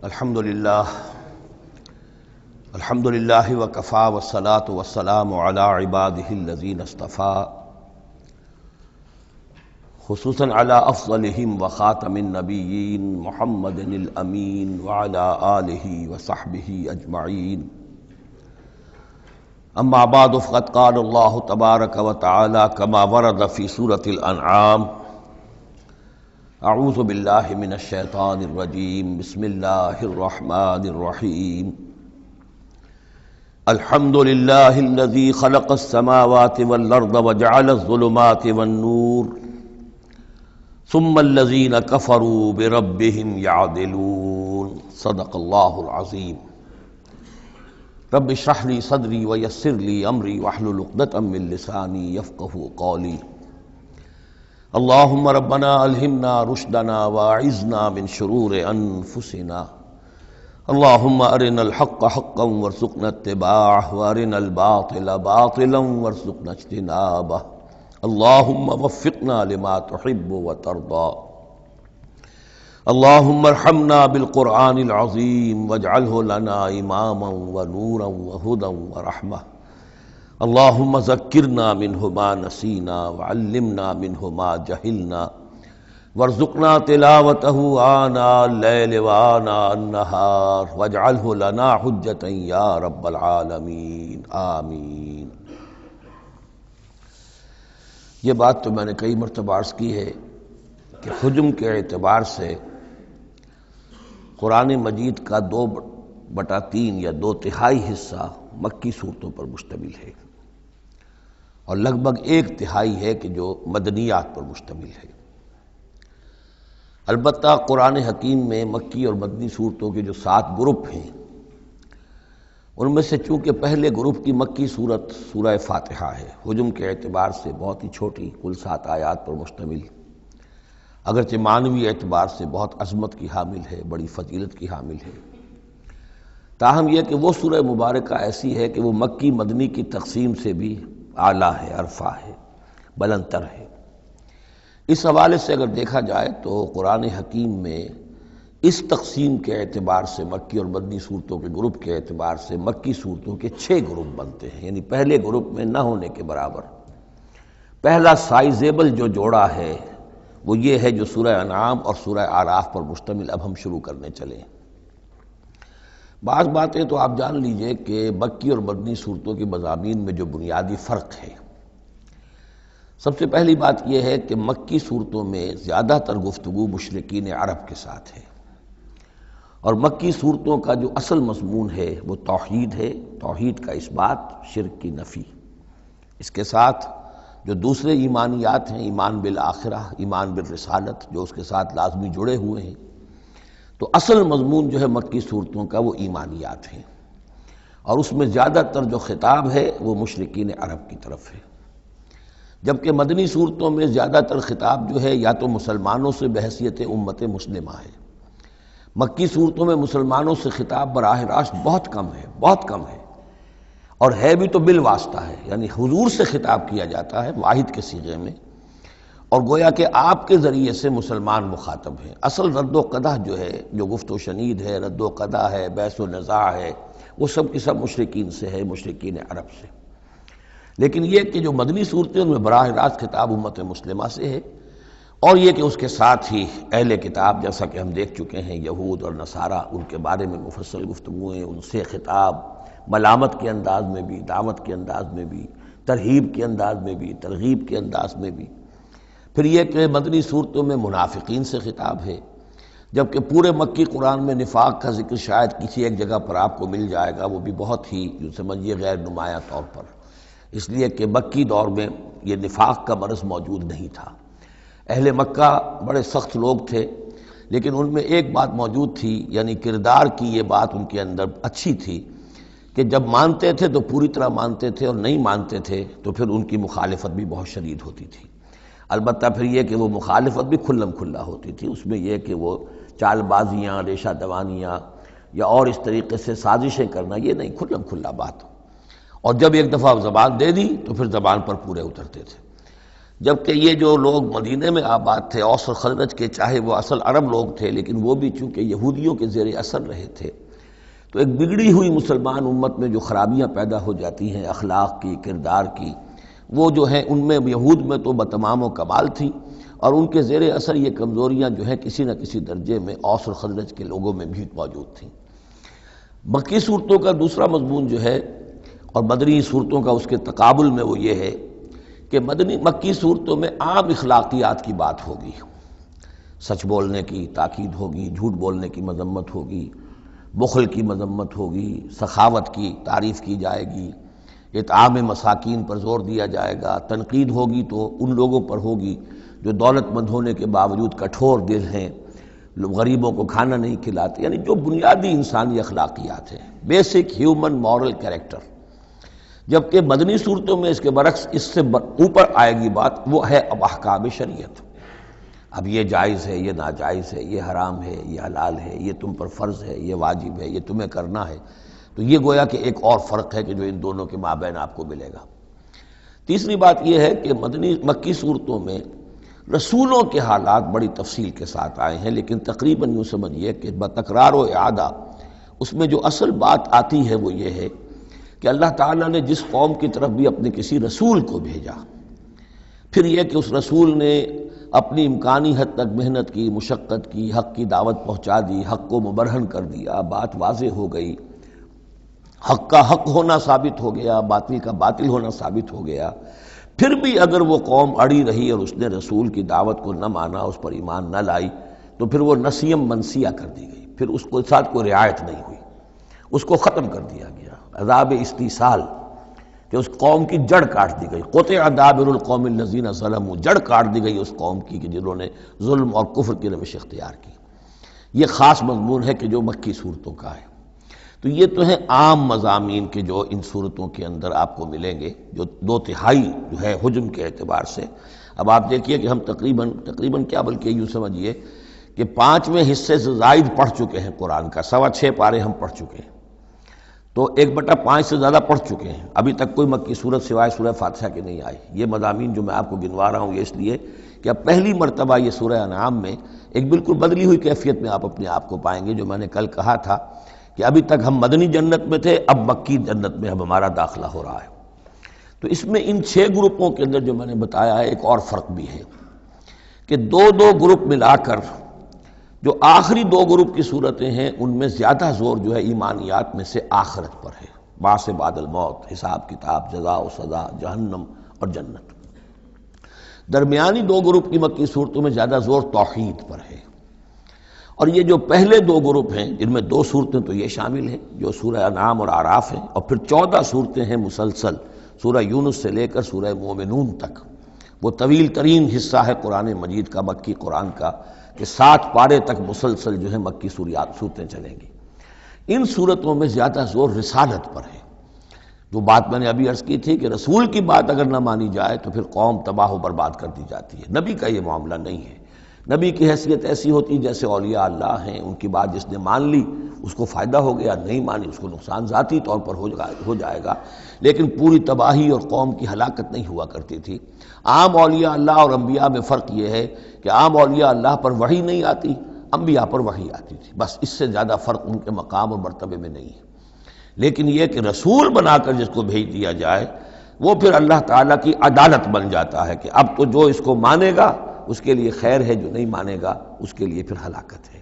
الحمد للہ وکفا والصلاة والسلام علی عباده الذین اصطفیٰ خصوصاً علی افضلہم وخاتم النبیین محمد الامین وعلی آلہ وصحبہ اجمعین اما بعد فقد قال اللہ تبارک وتعالی کما ورد فی سورة الانعام اعوذ باللہ من الشیطان الرجیم بسم اللہ الرحمن الرحیم الحمد للہ الذی خلق السماوات والارض وجعل الظلمات والنور ثم الذین کفروا بربهم یعدلون صدق اللہ العظیم رب اشرح لی صدری ویسر لی امری واحلل عقدۃ من لسانی یفقہوا قولی اللہم ربنا الہمنا رشدنا واعذنا من شرور انفسنا اللہم ارنا الحق حقا وارزقنا اتباعہ وارنا الباطل باطلا وارزقنا اجتنابہ اللہم وفقنا لما تحب وترضى اللہم ارحمنا بالقرآن العظیم واجعلہ لنا اماما ونورا وہدا ورحمہ اللہم ذکرنا منہ ما نسینا وعلمنا منہ ما جہلنا وارزقنا تلاوتہ آناء اللیل وآناء النہار واجعلہ لنا حجتا یا رب العالمین آمین۔ یہ بات تو میں نے کئی مرتبہ عرض کی ہے کہ حجم کے اعتبار سے قرآن مجید کا 2/3 یا 2/3 حصہ مکی صورتوں پر مشتمل ہے اور لگ بھگ 1/3 ہے کہ جو مدنیات پر مشتمل ہے۔ البتہ قرآن حکیم میں مکی اور مدنی صورتوں کے جو 7 گروپ ہیں ان میں سے چونکہ پہلے گروپ کی مکی صورت سورہ فاتحہ ہے، حجم کے اعتبار سے بہت ہی چھوٹی، کل 7 آیات پر مشتمل، اگرچہ معنوی اعتبار سے بہت عظمت کی حامل ہے، بڑی فضیلت کی حامل ہے، تاہم یہ کہ وہ سورہ مبارکہ ایسی ہے کہ وہ مکی مدنی کی تقسیم سے بھی اعلیٰ ہے، ارفع ہے، بلندتر ہے۔ اس حوالے سے اگر دیکھا جائے تو قرآن حکیم میں اس تقسیم کے اعتبار سے مکی اور مدنی صورتوں کے گروپ کے اعتبار سے مکی صورتوں کے 6 گروپ بنتے ہیں، یعنی پہلے گروپ میں نہ ہونے کے برابر۔ پہلا سائزیبل جو جوڑا ہے وہ یہ ہے جو سورہ انعام اور سورہ اعراف پر مشتمل اب ہم شروع کرنے چلے ہیں۔ بعض باتیں تو آپ جان لیجئے کہ مکی اور مدنی صورتوں کے مضامین میں جو بنیادی فرق ہے، سب سے پہلی بات یہ ہے کہ مکی صورتوں میں زیادہ تر گفتگو مشرکین عرب کے ساتھ ہے، اور مکی صورتوں کا جو اصل مضمون ہے وہ توحید ہے، توحید کا اثبات، شرک کی نفی۔ اس کے ساتھ جو دوسرے ایمانیات ہیں، ایمان بالآخرہ، ایمان بالرسالت، جو اس کے ساتھ لازمی جڑے ہوئے ہیں، تو اصل مضمون جو ہے مکی صورتوں کا وہ ایمانیات ہیں، اور اس میں زیادہ تر جو خطاب ہے وہ مشرکین عرب کی طرف ہے، جبکہ مدنی صورتوں میں زیادہ تر خطاب جو ہے یا تو مسلمانوں سے بحیثیت امت مسلمہ ہے۔ مکی صورتوں میں مسلمانوں سے خطاب براہ راست بہت کم ہے، بہت کم ہے، اور ہے بھی تو بالواسطہ ہے، یعنی حضور سے خطاب کیا جاتا ہے واحد کے صیغے میں، اور گویا کہ آپ کے ذریعے سے مسلمان مخاطب ہیں۔ اصل رد و قدح جو ہے، جو گفت و شنید ہے، رد و قدح ہے، بحث و نزاع ہے، وہ سب کی سب مشرکین سے ہے، مشرکین عرب سے۔ لیکن یہ کہ جو مدنی صورتیں ان میں براہ راست خطاب امت مسلمہ سے ہے، اور یہ کہ اس کے ساتھ ہی اہل کتاب، جیسا کہ ہم دیکھ چکے ہیں، یہود اور نصارہ، ان کے بارے میں مفصل گفتگویں، ان سے خطاب ملامت کے انداز میں بھی، دعوت کے انداز میں بھی، ترہیب کے انداز میں بھی، ترغیب کے انداز میں بھی۔ پھر یہ کہ مدنی صورتوں میں منافقین سے خطاب ہے، جبکہ پورے مکی قرآن میں نفاق کا ذکر شاید کسی ایک جگہ پر آپ کو مل جائے گا، وہ بھی بہت ہی جو سمجھیے غیر نمایاں طور پر، اس لیے کہ مکی دور میں یہ نفاق کا مرض موجود نہیں تھا۔ اہل مکہ بڑے سخت لوگ تھے، لیکن ان میں ایک بات موجود تھی، یعنی کردار کی یہ بات ان کے اندر اچھی تھی کہ جب مانتے تھے تو پوری طرح مانتے تھے، اور نہیں مانتے تھے تو پھر ان کی مخالفت بھی بہت شدید ہوتی تھی۔ البتہ پھر یہ کہ وہ مخالفت بھی کھلم کھلا ہوتی تھی، اس میں یہ کہ وہ چال بازیاں، ریشہ دوانیاں یا اور اس طریقے سے سازشیں کرنا، یہ نہیں، کھلم کھلا بات، اور جب ایک دفعہ زبان دے دی تو پھر زبان پر پورے اترتے تھے۔ جبکہ یہ جو لوگ مدینے میں آباد تھے اوس اور خزرج کے، چاہے وہ اصل عرب لوگ تھے لیکن وہ بھی چونکہ یہودیوں کے زیر اثر رہے تھے، تو ایک بگڑی ہوئی مسلمان امت میں جو خرابیاں پیدا ہو جاتی ہیں اخلاق کی، کردار کی، وہ جو ہیں ان میں یہود میں تو بتمام و کمال تھی، اور ان کے زیر اثر یہ کمزوریاں جو ہیں کسی نہ کسی درجے میں اوس اور خزرج کے لوگوں میں بھی موجود تھیں۔ مکی صورتوں کا دوسرا مضمون جو ہے اور مدنی صورتوں کا اس کے تقابل میں وہ یہ ہے کہ مکی صورتوں میں عام اخلاقیات کی بات ہوگی، سچ بولنے کی تاکید ہوگی، جھوٹ بولنے کی مذمت ہوگی، بخل کی مذمت ہوگی، سخاوت کی تعریف کی جائے گی، اطعام مساکین پر زور دیا جائے گا، تنقید ہوگی تو ان لوگوں پر ہوگی جو دولت مند ہونے کے باوجود کٹھور دل ہیں، غریبوں کو کھانا نہیں کھلاتے، یعنی جو بنیادی انسانی اخلاقیات ہیں، بیسک ہیومن مورل کریکٹر۔ جبکہ مدنی صورتوں میں اس کے برعکس اس سے اوپر آئے گی بات، وہ ہے اب احکام شریعت۔ اب یہ جائز ہے، یہ ناجائز ہے، یہ حرام ہے، یہ حلال ہے، یہ تم پر فرض ہے، یہ واجب ہے، یہ تمہیں کرنا ہے۔ تو یہ گویا کہ ایک اور فرق ہے کہ جو ان دونوں کے مابین آپ کو ملے گا۔ تیسری بات یہ ہے کہ مکی صورتوں میں رسولوں کے حالات بڑی تفصیل کے ساتھ آئے ہیں، لیکن تقریباً یوں سمجھیے کہ بتکرار و اعادہ اس میں جو اصل بات آتی ہے وہ یہ ہے کہ اللہ تعالیٰ نے جس قوم کی طرف بھی اپنے کسی رسول کو بھیجا، پھر یہ کہ اس رسول نے اپنی امکانی حد تک محنت کی، مشقت کی، حق کی دعوت پہنچا دی، حق کو مبرہن کر دیا، بات واضح ہو گئی، حق کا حق ہونا ثابت ہو گیا، باطل کا باطل ہونا ثابت ہو گیا، پھر بھی اگر وہ قوم اڑی رہی اور اس نے رسول کی دعوت کو نہ مانا، اس پر ایمان نہ لائی، تو پھر وہ نسیم منسیہ کر دی گئی، پھر اس کے ساتھ کوئی رعایت نہیں ہوئی، اس کو ختم کر دیا گیا، عذاب استیصال، کہ اس قوم کی جڑ کاٹ دی گئی، قطع دابر القوم الذین ظلموا، جڑ کاٹ دی گئی اس قوم کی کہ جنہوں نے ظلم اور کفر کی روش اختیار کی۔ یہ خاص مضمون ہے کہ جو مکی صورتوں کا ہے۔ تو یہ تو ہیں عام مضامین کے جو ان صورتوں کے اندر آپ کو ملیں گے، جو 2/3 جو ہے حجم کے اعتبار سے۔ اب آپ دیکھیے کہ ہم تقریباً کیا بلکہ یوں سمجھیے کہ 5ویں حصے سے زائد پڑھ چکے ہیں قرآن کا، 6.25 پارے ہم پڑھ چکے ہیں، تو 1/5 سے زیادہ پڑھ چکے ہیں۔ ابھی تک کوئی مکی صورت سوائے سورہ فاتحہ کے نہیں آئی۔ یہ مضامین جو میں آپ کو گنوا رہا ہوں یہ اس لیے کہ اب پہلی مرتبہ یہ سورہ انعام میں ایک بالکل بدلی ہوئی کیفیت میں آپ اپنے آپ کو پائیں گے، جو میں نے کل کہا تھا کہ ابھی تک ہم مدنی جنت میں تھے، اب مکی جنت میں اب ہمارا داخلہ ہو رہا ہے۔ تو اس میں ان 6 گروپوں کے اندر جو میں نے بتایا ہے ایک اور فرق بھی ہے کہ 2 گروپ ملا کر جو آخری 2 گروپ کی صورتیں ہیں ان میں زیادہ زور جو ہے ایمانیات میں سے آخرت پر ہے، بعث بعد الموت، حساب کتاب، جزا و سزا، جہنم اور جنت۔ درمیانی 2 گروپ کی مکی صورتوں میں زیادہ زور توحید پر ہے، اور یہ جو پہلے 2 گروپ ہیں جن میں 2 صورتیں تو یہ شامل ہیں جو سورہ انعام اور اعراف ہیں، اور پھر 14 صورتیں ہیں مسلسل سورہ یونس سے لے کر سورہ مومنون تک۔ وہ طویل ترین حصہ ہے قرآن مجید کا، مکی قرآن کا، کہ 7 پارے تک مسلسل جو ہے مکی صورتیں چلیں گی۔ ان صورتوں میں زیادہ زور رسالت پر ہے۔ جو بات میں نے ابھی عرض کی تھی کہ رسول کی بات اگر نہ مانی جائے تو پھر قوم تباہ و برباد کر دی جاتی ہے۔ نبی کا یہ معاملہ نہیں ہے، نبی کی حیثیت ایسی ہوتی جیسے اولیاء اللہ ہیں، ان کی بات جس نے مان لی اس کو فائدہ ہو گیا، نہیں مانی اس کو نقصان ذاتی طور پر ہو جائے گا، لیکن پوری تباہی اور قوم کی ہلاکت نہیں ہوا کرتی تھی۔ عام اولیاء اللہ اور انبیاء میں فرق یہ ہے کہ عام اولیاء اللہ پر وحی نہیں آتی، انبیاء پر وحی آتی تھی، بس اس سے زیادہ فرق ان کے مقام اور مرتبے میں نہیں ہے۔ لیکن یہ کہ رسول بنا کر جس کو بھیج دیا جائے وہ پھر اللہ تعالیٰ کی عدالت بن جاتا ہے کہ اب تو جو اس کو مانے گا اس کے لیے خیر ہے، جو نہیں مانے گا اس کے لیے پھر ہلاکت ہے۔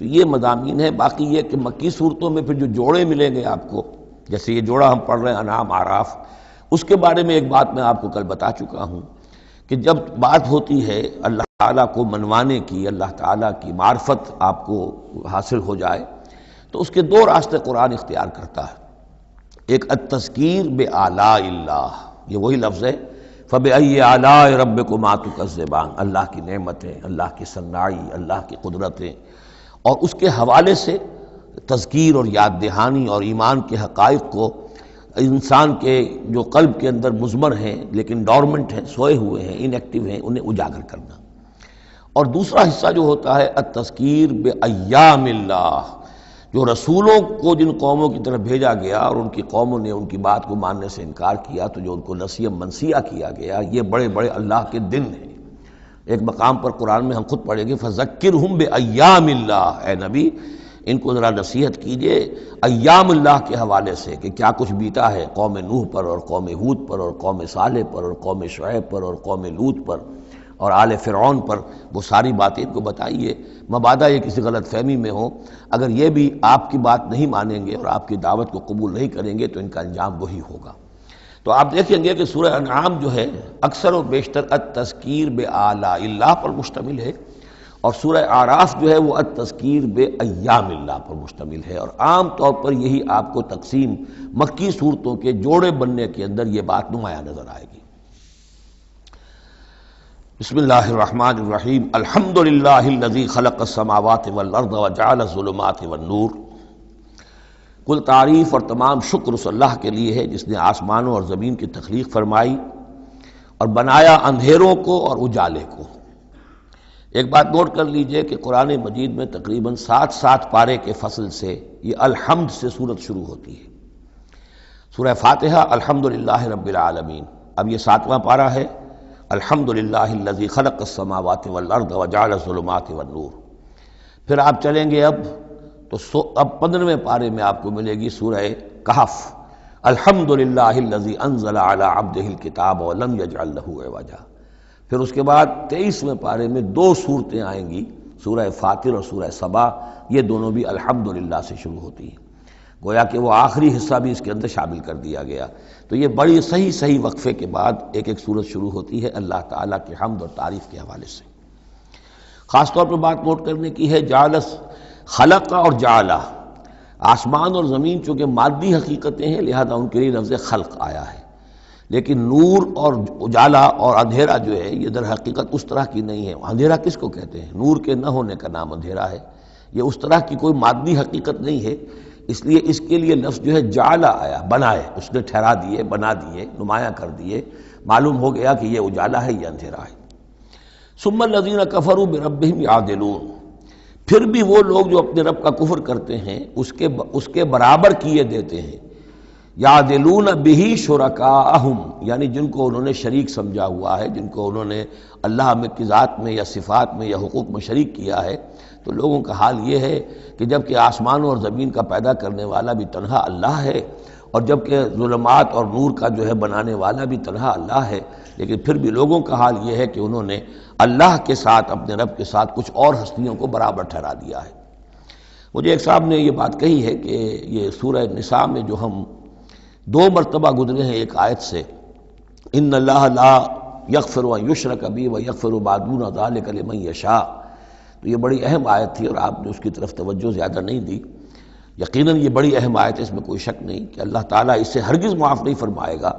تو یہ مضامین ہے۔ باقی یہ کہ مکی صورتوں میں پھر جو جوڑے ملیں گے آپ کو، جیسے یہ جوڑا ہم پڑھ رہے ہیں انعام اعراف، اس کے بارے میں ایک بات میں آپ کو کل بتا چکا ہوں کہ جب بات ہوتی ہے اللہ تعالیٰ کو منوانے کی، اللہ تعالیٰ کی معرفت آپ کو حاصل ہو جائے، تو اس کے 2 راستے قرآن اختیار کرتا ہے۔ ایک التذکیر بآلاء اللہ، یہ وہی لفظ ہے فَبِأَيِّ آلَاءِ رَبِّكُمَا تُكَذِّبَانِ، اللہ کی نعمتیں، اللہ کی صناعی، اللہ کی قدرتیں، اور اس کے حوالے سے تذکیر اور یاد دہانی اور ایمان کے حقائق کو انسان کے جو قلب کے اندر مضمر ہیں لیکن ڈورمنٹ ہیں، سوئے ہوئے ہیں، ان ایکٹیو ہیں، انہیں اجاگر کرنا۔ اور دوسرا حصہ جو ہوتا ہے التذکیر بایام اللہ، جو رسولوں کو جن قوموں کی طرف بھیجا گیا اور ان کی قوموں نے ان کی بات کو ماننے سے انکار کیا، تو جو ان کو نسیہ منسیہ کیا گیا، یہ بڑے بڑے اللہ کے دن ہیں۔ ایک مقام پر قرآن میں ہم خود پڑھیں گے فَذَكِّرْهُمْ بِأَيَّامِ اللَّهِ، اے نبی ان کو ذرا نصیحت کیجئے ایام اللہ کے حوالے سے کہ کیا کچھ بیتا ہے قوم نوح پر اور قوم ہود پر اور قوم صالح پر اور قوم شعیب پر اور قوم لوط پر اور آل فرعون پر، وہ ساری باتیں ان کو بتائیے، مبادا یہ کسی غلط فہمی میں ہو۔ اگر یہ بھی آپ کی بات نہیں مانیں گے اور آپ کی دعوت کو قبول نہیں کریں گے تو ان کا انجام وہی ہوگا۔ تو آپ دیکھیں گے کہ سورہ انعام جو ہے اکثر و بیشتر التذکیر بآلاء اللہ پر مشتمل ہے، اور سورہ اعراف جو ہے وہ التذکیر بایام اللہ پر مشتمل ہے، اور عام طور پر یہی آپ کو تقسیم مکی صورتوں کے جوڑے بننے کے اندر یہ بات نمایاں نظر آئے گی۔ بسم اللہ الرحمن الرحیم، الحمد للہ الذی خلق السماوات والارض وجعل الظلمات والنور۔ کل تعریف اور تمام شکر اس اللہ کے لیے ہے جس نے آسمانوں اور زمین کی تخلیق فرمائی اور بنایا اندھیروں کو اور اجالے کو۔ ایک بات نوٹ کر لیجئے کہ قرآن مجید میں تقریباً 7 پارے کے فصل سے یہ الحمد سے سورت شروع ہوتی ہے۔ سورہ فاتحہ الحمدللہ رب العالمین، اب یہ 7واں پارہ ہے، الحمدللہ الذی خلق السماوات والارض وجعل الظلمات والنور۔ پھر آپ چلیں گے اب 15ویں پارے میں آپ کو ملے گی سورہ کہف، الحمدللہ الذی انزل علی عبدہ الکتاب ولم یجعل لہ عوجا۔ پھر اس کے بعد 23ویں پارے میں 2 صورتیں آئیں گی، سورہ فاطر اور سورہ سبا، یہ دونوں بھی الحمدللہ سے شروع ہوتی ہیں، گویا کہ وہ آخری حصہ بھی اس کے اندر شامل کر دیا گیا۔ تو یہ بڑی صحیح وقفے کے بعد ایک صورت شروع ہوتی ہے اللہ تعالیٰ کے حمد اور تعریف کے حوالے سے۔ خاص طور پر بات نوٹ کرنے کی ہے جعل، خلق اور جعل، آسمان اور زمین چونکہ مادی حقیقتیں ہیں لہذا ان کے لیے لفظ خلق آیا ہے، لیکن نور اور اجالا اور اندھیرا جو ہے یہ در حقیقت اس طرح کی نہیں ہے۔ اندھیرا کس کو کہتے ہیں؟ نور کے نہ ہونے کا نام اندھیرا ہے، یہ اس طرح کی کوئی مادی حقیقت نہیں ہے، اس لیے اس کے لیے لفظ جو ہے جعلا آیا، بنائے، اس نے ٹھہرا دیے، بنا دیے، نمایاں کر دیے، معلوم ہو گیا کہ یہ اجالا ہے، یہ اندھیرا ہے۔ ثم الذین کفروا بربہم یعدلون، پھر بھی وہ لوگ جو اپنے رب کا کفر کرتے ہیں اس کے برابر کیے دیتے ہیں، یعدلون بہ شرکاءہم، یعنی جن کو انہوں نے شریک سمجھا ہوا ہے، جن کو انہوں نے اللہ کی ذات میں یا صفات میں یا حقوق میں شریک کیا ہے، تو لوگوں کا حال یہ ہے کہ جب کہ آسمانوں اور زمین کا پیدا کرنے والا بھی تنہا اللہ ہے، اور جب کہ ظلمات اور نور کا جو ہے بنانے والا بھی تنہا اللہ ہے، لیکن پھر بھی لوگوں کا حال یہ ہے کہ انہوں نے اللہ کے ساتھ، اپنے رب کے ساتھ کچھ اور ہستیوں کو برابر ٹھہرا دیا ہے۔ مجھے ایک صاحب نے یہ بات کہی ہے کہ یہ سورہ نساء میں جو ہم 2 مرتبہ گزرے ہیں ایک آیت سے، ان اللہ لا یغفر ان یشرک بہ ویغفر ما دون ذلک لمن یشاء، تو یہ بڑی اہم آیت تھی اور آپ نے اس کی طرف توجہ زیادہ نہیں دی۔ یقیناً یہ بڑی اہم آیت ہے، اس میں کوئی شک نہیں کہ اللہ تعالیٰ اسے ہرگز معاف نہیں فرمائے گا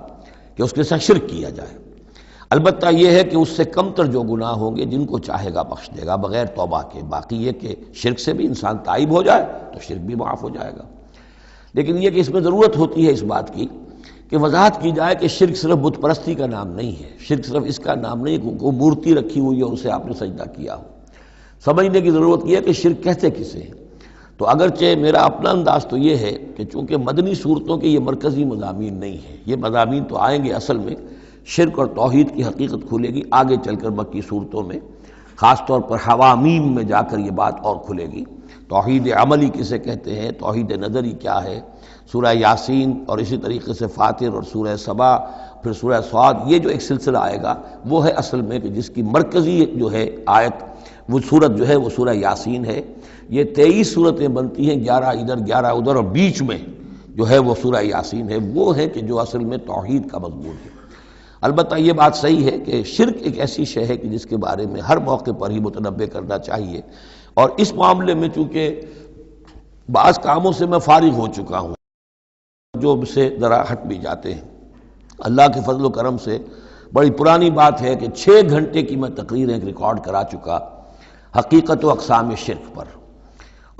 کہ اس کے ساتھ شرک کیا جائے۔ البتہ یہ ہے کہ اس سے کم تر جو گناہ ہوں گے جن کو چاہے گا بخش دے گا بغیر توبہ کے، باقی یہ کہ شرک سے بھی انسان تائب ہو جائے تو شرک بھی معاف ہو جائے گا۔ لیکن یہ کہ اس میں ضرورت ہوتی ہے اس بات کی کہ وضاحت کی جائے کہ شرک صرف بت پرستی کا نام نہیں ہے، شرک صرف اس کا نام نہیں کہ کوئی مورتی رکھی ہوئی ہے اور اسے آپ نے سجدہ کیا ہو۔ سمجھنے کی ضرورت یہ ہے کہ شرک کہتے کسے ہیں۔ تو اگرچہ میرا اپنا انداز تو یہ ہے کہ چونکہ مدنی صورتوں کے یہ مرکزی مضامین نہیں ہیں، یہ مضامین تو آئیں گے، اصل میں شرک اور توحید کی حقیقت کھلے گی آگے چل کر مکی صورتوں میں، خاص طور پر حوامیم میں جا کر یہ بات اور کھلے گی۔ توحید عملی کسے کہتے ہیں، توحید نظری کیا ہے، سورہ یاسین اور اسی طریقے سے فاطر اور سورہ سبا، پھر سورہ صاد، یہ جو ایک سلسلہ آئے گا وہ ہے اصل میں کہ جس کی مرکزی جو ہے آیت، وہ صورت جو ہے وہ سورہ یاسین ہے۔ یہ 23 صورتیں بنتی ہیں، 11 ادھر 11 ادھر، اور بیچ میں جو ہے وہ سورہ یاسین ہے، وہ ہے کہ جو اصل میں توحید کا مضمون ہے۔ البتہ یہ بات صحیح ہے کہ شرک ایک ایسی شے ہے کہ جس کے بارے میں ہر موقع پر ہی متنبہ کرنا چاہیے، اور اس معاملے میں چونکہ بعض کاموں سے میں فارغ ہو چکا ہوں جو سے ذرا ہٹ بھی جاتے ہیں، اللہ کے فضل و کرم سے بڑی پرانی بات ہے کہ 6 گھنٹے کی میں تقریر ایک ریکارڈ کرا چکا حقیقت و اقسام شرک پر،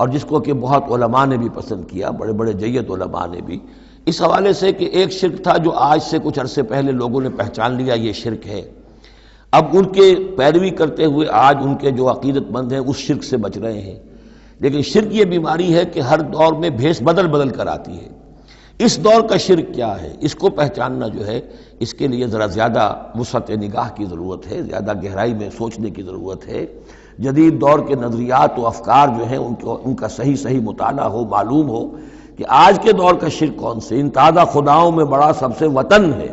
اور جس کو کہ بہت علماء نے بھی پسند کیا، بڑے بڑے جید علماء نے بھی، اس حوالے سے کہ ایک شرک تھا جو آج سے کچھ عرصے پہلے لوگوں نے پہچان لیا یہ شرک ہے، اب ان کے پیروی کرتے ہوئے آج ان کے جو عقیدت مند ہیں اس شرک سے بچ رہے ہیں، لیکن شرک یہ بیماری ہے کہ ہر دور میں بھیس بدل بدل کر آتی ہے۔ اس دور کا شرک کیا ہے، اس کو پہچاننا جو ہے، اس کے لیے ذرا زیادہ وسعت نگاہ کی ضرورت ہے، زیادہ گہرائی میں سوچنے کی ضرورت ہے۔ جدید دور کے نظریات و افکار جو ہیں ان کا صحیح مطالعہ ہو، معلوم ہو کہ آج کے دور کا شرک کون سے۔ ان تازہ خداؤں میں بڑا سب سے وطن ہے۔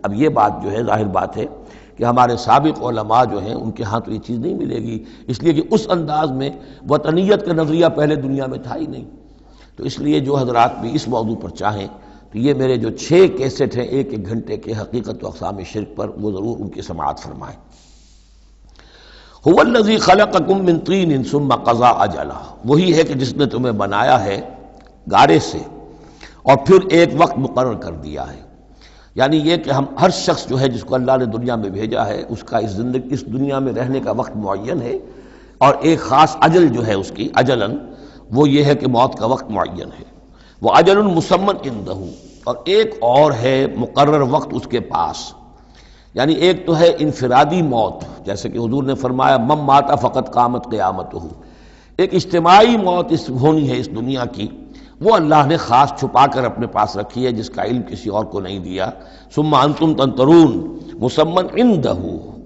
اب یہ بات جو ہے ظاہر بات ہے کہ ہمارے سابق علماء جو ہیں ان کے ہاں تو یہ چیز نہیں ملے گی، اس لیے کہ اس انداز میں وطنیت کا نظریہ پہلے دنیا میں تھا ہی نہیں۔ تو اس لیے جو حضرات بھی اس موضوع پر چاہیں تو یہ میرے جو 6 کیسٹ ہیں 1 گھنٹے کے حقیقت و اقسام شرک پر، وہ ضرور ان کی سماعت فرمائیں۔ هو الذی خلقکم من طین ثم قضى اجلا، وہی ہے کہ جس نے تمہیں بنایا ہے گارے سے اور پھر ایک وقت مقرر کر دیا ہے۔ یعنی یہ کہ ہم ہر شخص جو ہے جس کو اللہ نے دنیا میں بھیجا ہے اس کا اس دنیا میں رہنے کا وقت معین ہے، اور ایک خاص اجل جو ہے اس کی اجلاً وہ یہ ہے کہ موت کا وقت معین ہے۔ وہ اجل مسمن عندہ، اور ایک اور ہے مقرر وقت اس کے پاس۔ یعنی ایک تو ہے انفرادی موت، جیسے کہ حضور نے فرمایا من مات فقط قامت قیامتہ، ایک اجتماعی موت ہونی ہے اس دنیا کی، وہ اللہ نے خاص چھپا کر اپنے پاس رکھی ہے، جس کا علم کسی اور کو نہیں دیا۔ ثم انتم تنظرون مسمن عندہ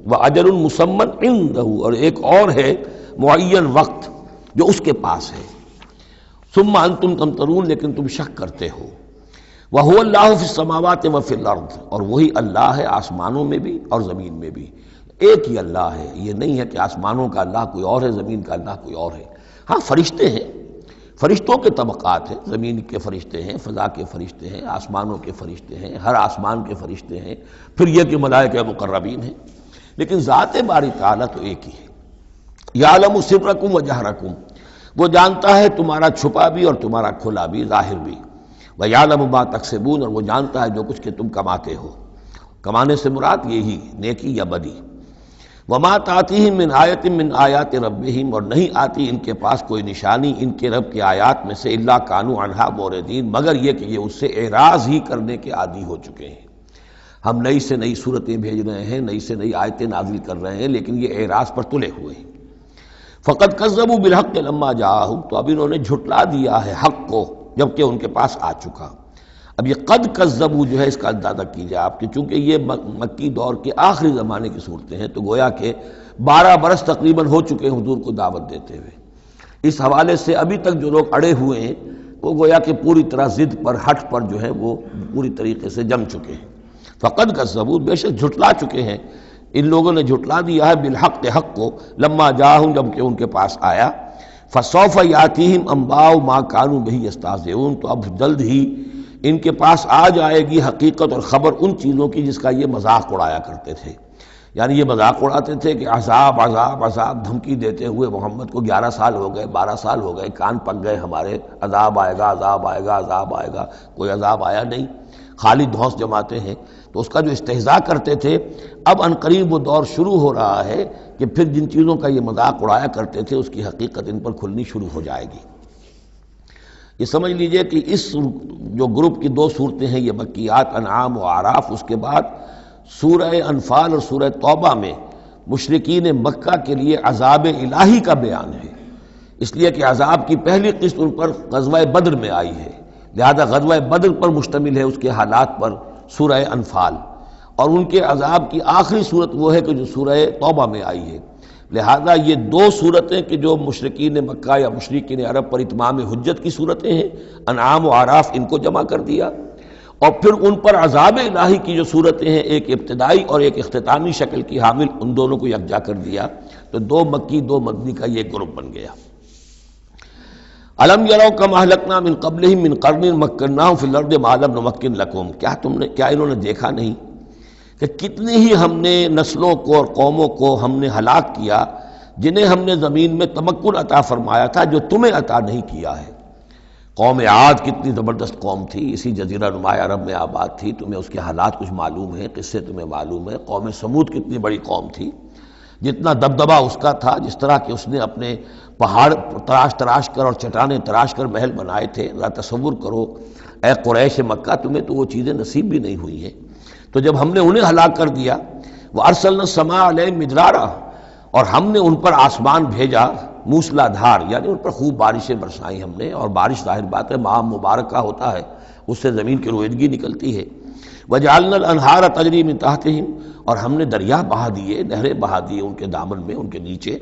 واجل مسمن عندہ، اور ایک اور ہے معین وقت جو اس کے پاس ہے۔ ثم انتم تمترون، لیکن تم شک کرتے ہو۔ وَهُوَ اللَّهُ فِي السَّمَاوَاتِ وَفِي الْأَرْضِ، اور وہی اللہ ہے آسمانوں میں بھی اور زمین میں بھی، ایک ہی اللہ ہے۔ یہ نہیں ہے کہ آسمانوں کا اللہ کوئی اور ہے، زمین کا اللہ کوئی اور ہے۔ ہاں فرشتے ہیں، فرشتوں کے طبقات ہیں، زمین کے فرشتے ہیں، فضا کے فرشتے ہیں، آسمانوں کے فرشتے ہیں، ہر آسمان کے فرشتے ہیں، پھر یہ کہ ملائکہ مقربین ہیں، لیکن ذات باری تعالیٰ تو ایک ہی ہے۔ یعلم سرکم و جہرکم، وہ جانتا ہے تمہارا چھپا بھی اور تمہارا کھلا بھی، ظاہر بھی۔ وَيَعْلَمُ مَا تَكْسِبُونَ، اور وہ جانتا ہے جو کچھ کہ تم کماتے ہو۔ کمانے سے مراد یہی نیکی یا بدی۔ وَمَا تَأْتِيهِم مِّنْ آیَةٍ مِّنْ آیَاتِ رَبِّهِمْ، اور نہیں آتی ان کے پاس کوئی نشانی ان کے رب کی آیات میں سے، إِلَّا كَانُوا عَنْهَا مُعْرِضِينَ، مگر یہ کہ یہ اس سے اعراض ہی کرنے کے عادی ہو چکے ہیں۔ ہم نئی سے نئی صورتیں بھیج رہے ہیں، نئی سے نئی آیتیں نازل کر رہے ہیں، لیکن یہ اعراض پر تلے ہوئے ہیں۔ فَقَدْ كَذَّبُوا بِالْحَقِّ لَمَّا جَاءَهُمْ، تو اب انہوں نے جھٹلا دیا ہے حق کو جبکہ ان کے پاس آ چکا۔ اب یہ قد کذبوا جو ہے اس کا اندازہ کیجئے آپ کہ چونکہ یہ مکی دور کے آخری زمانے کی صورتیں ہیں، تو گویا کہ 12 برس تقریباً ہو چکے ہیں حضور کو دعوت دیتے ہوئے۔ اس حوالے سے ابھی تک جو لوگ اڑے ہوئے ہیں وہ گویا کہ پوری طرح ضد پر، ہٹ پر جو ہے وہ پوری طریقے سے جم چکے ہیں۔ فقد کذبوا، بے شک جھٹلا چکے ہیں، ان لوگوں نے جھٹلا دیا ہے بالحق، حق کو، لما جاءہم، جب کہ ان کے پاس آیا۔ فسوف یاتیہم انباء ما کانوا بہ یستہزئون، تو اب جلد ہی ان کے پاس آ جائے گی حقیقت اور خبر ان چیزوں کی جس کا یہ مذاق اڑایا کرتے تھے۔ یعنی یہ مذاق اڑاتے تھے کہ عذاب عذاب عذاب، دھمکی دیتے ہوئے محمد کو 11 سال ہو گئے، 12 سال ہو گئے، کان پک گئے ہمارے، عذاب آئے گا عذاب آئے گا عذاب آئے گا، کوئی عذاب آیا نہیں، خالی دھونس جماتے ہیں۔ تو اس کا جو استہزاء کرتے تھے، اب عنقریب وہ دور شروع ہو رہا ہے کہ پھر جن چیزوں کا یہ مذاق اڑایا کرتے تھے اس کی حقیقت ان پر کھلنی شروع ہو جائے گی۔ یہ سمجھ لیجئے کہ اس جو گروپ کی 2 صورتیں ہیں، یہ مکیات انعام و اعراف، اس کے بعد سورہ انفال اور سورہ توبہ میں مشرکین مکہ کے لیے عذاب الہی کا بیان ہے، اس لیے کہ عذاب کی پہلی قسط ان پر غزوہ بدر میں آئی ہے، لہذا غزوہ بدر پر مشتمل ہے اس کے حالات پر سورہ انفال، اور ان کے عذاب کی آخری صورت وہ ہے کہ جو سورہ توبہ میں آئی ہے۔ لہذا یہ 2 صورتیں کہ جو مشرکین مکہ یا مشرکین عرب پر اتمام حجت کی صورتیں ہیں، انعام و اعراف، ان کو جمع کر دیا، اور پھر ان پر عذاب الہی کی جو صورتیں ہیں، ایک ابتدائی اور ایک اختتامی شکل کی حامل، ان دونوں کو یکجا کر دیا، تو 2 مکی 2 مدنی کا یہ گروپ بن گیا۔ الم یروا کم اہلکنا من قبلہم من قرن مکناہم فی الارض ما لم نمکن لکم، کیا انہوں نے دیکھا نہیں کہ کتنی ہی ہم نے نسلوں کو اور قوموں کو ہم نے ہلاک کیا جنہیں ہم نے زمین میں تمکن عطا فرمایا تھا جو تمہیں عطا نہیں کیا ہے۔ قوم عاد کتنی زبردست قوم تھی، اسی جزیرہ نما عرب میں آباد تھی، تمہیں اس کے حالات کچھ معلوم ہیں، قصے تمہیں معلوم ہیں۔ قوم سمود کتنی بڑی قوم تھی، جتنا دبدبا اس کا تھا، جس طرح کہ اس نے اپنے پہاڑ تراش کر اور چٹانیں تراش کر محل بنائے تھے، ذرا تصور کرو اے قریش مکہ، تمہیں تو وہ چیزیں نصیب بھی نہیں ہوئی ہیں۔ تو جب ہم نے انہیں ہلاک کر دیا، وَأَرْسَلْنَا السَّمَاءَ عَلَيْهِم مِدْرَارًا، اور ہم نے ان پر آسمان بھیجا موسلا دھار، یعنی ان پر خوب بارشیں برسائیں ہم نے، اور بارش ظاہر بات ہے ماہ مبارک کا ہوتا ہے، اس سے زمین کی رویدگی نکلتی ہے۔ وجعلنا الانہار تجری من تحتہم، اور ہم نے دریا بہا دیے، نہریں بہا دیے ان کے دامن میں، ان کے نیچے۔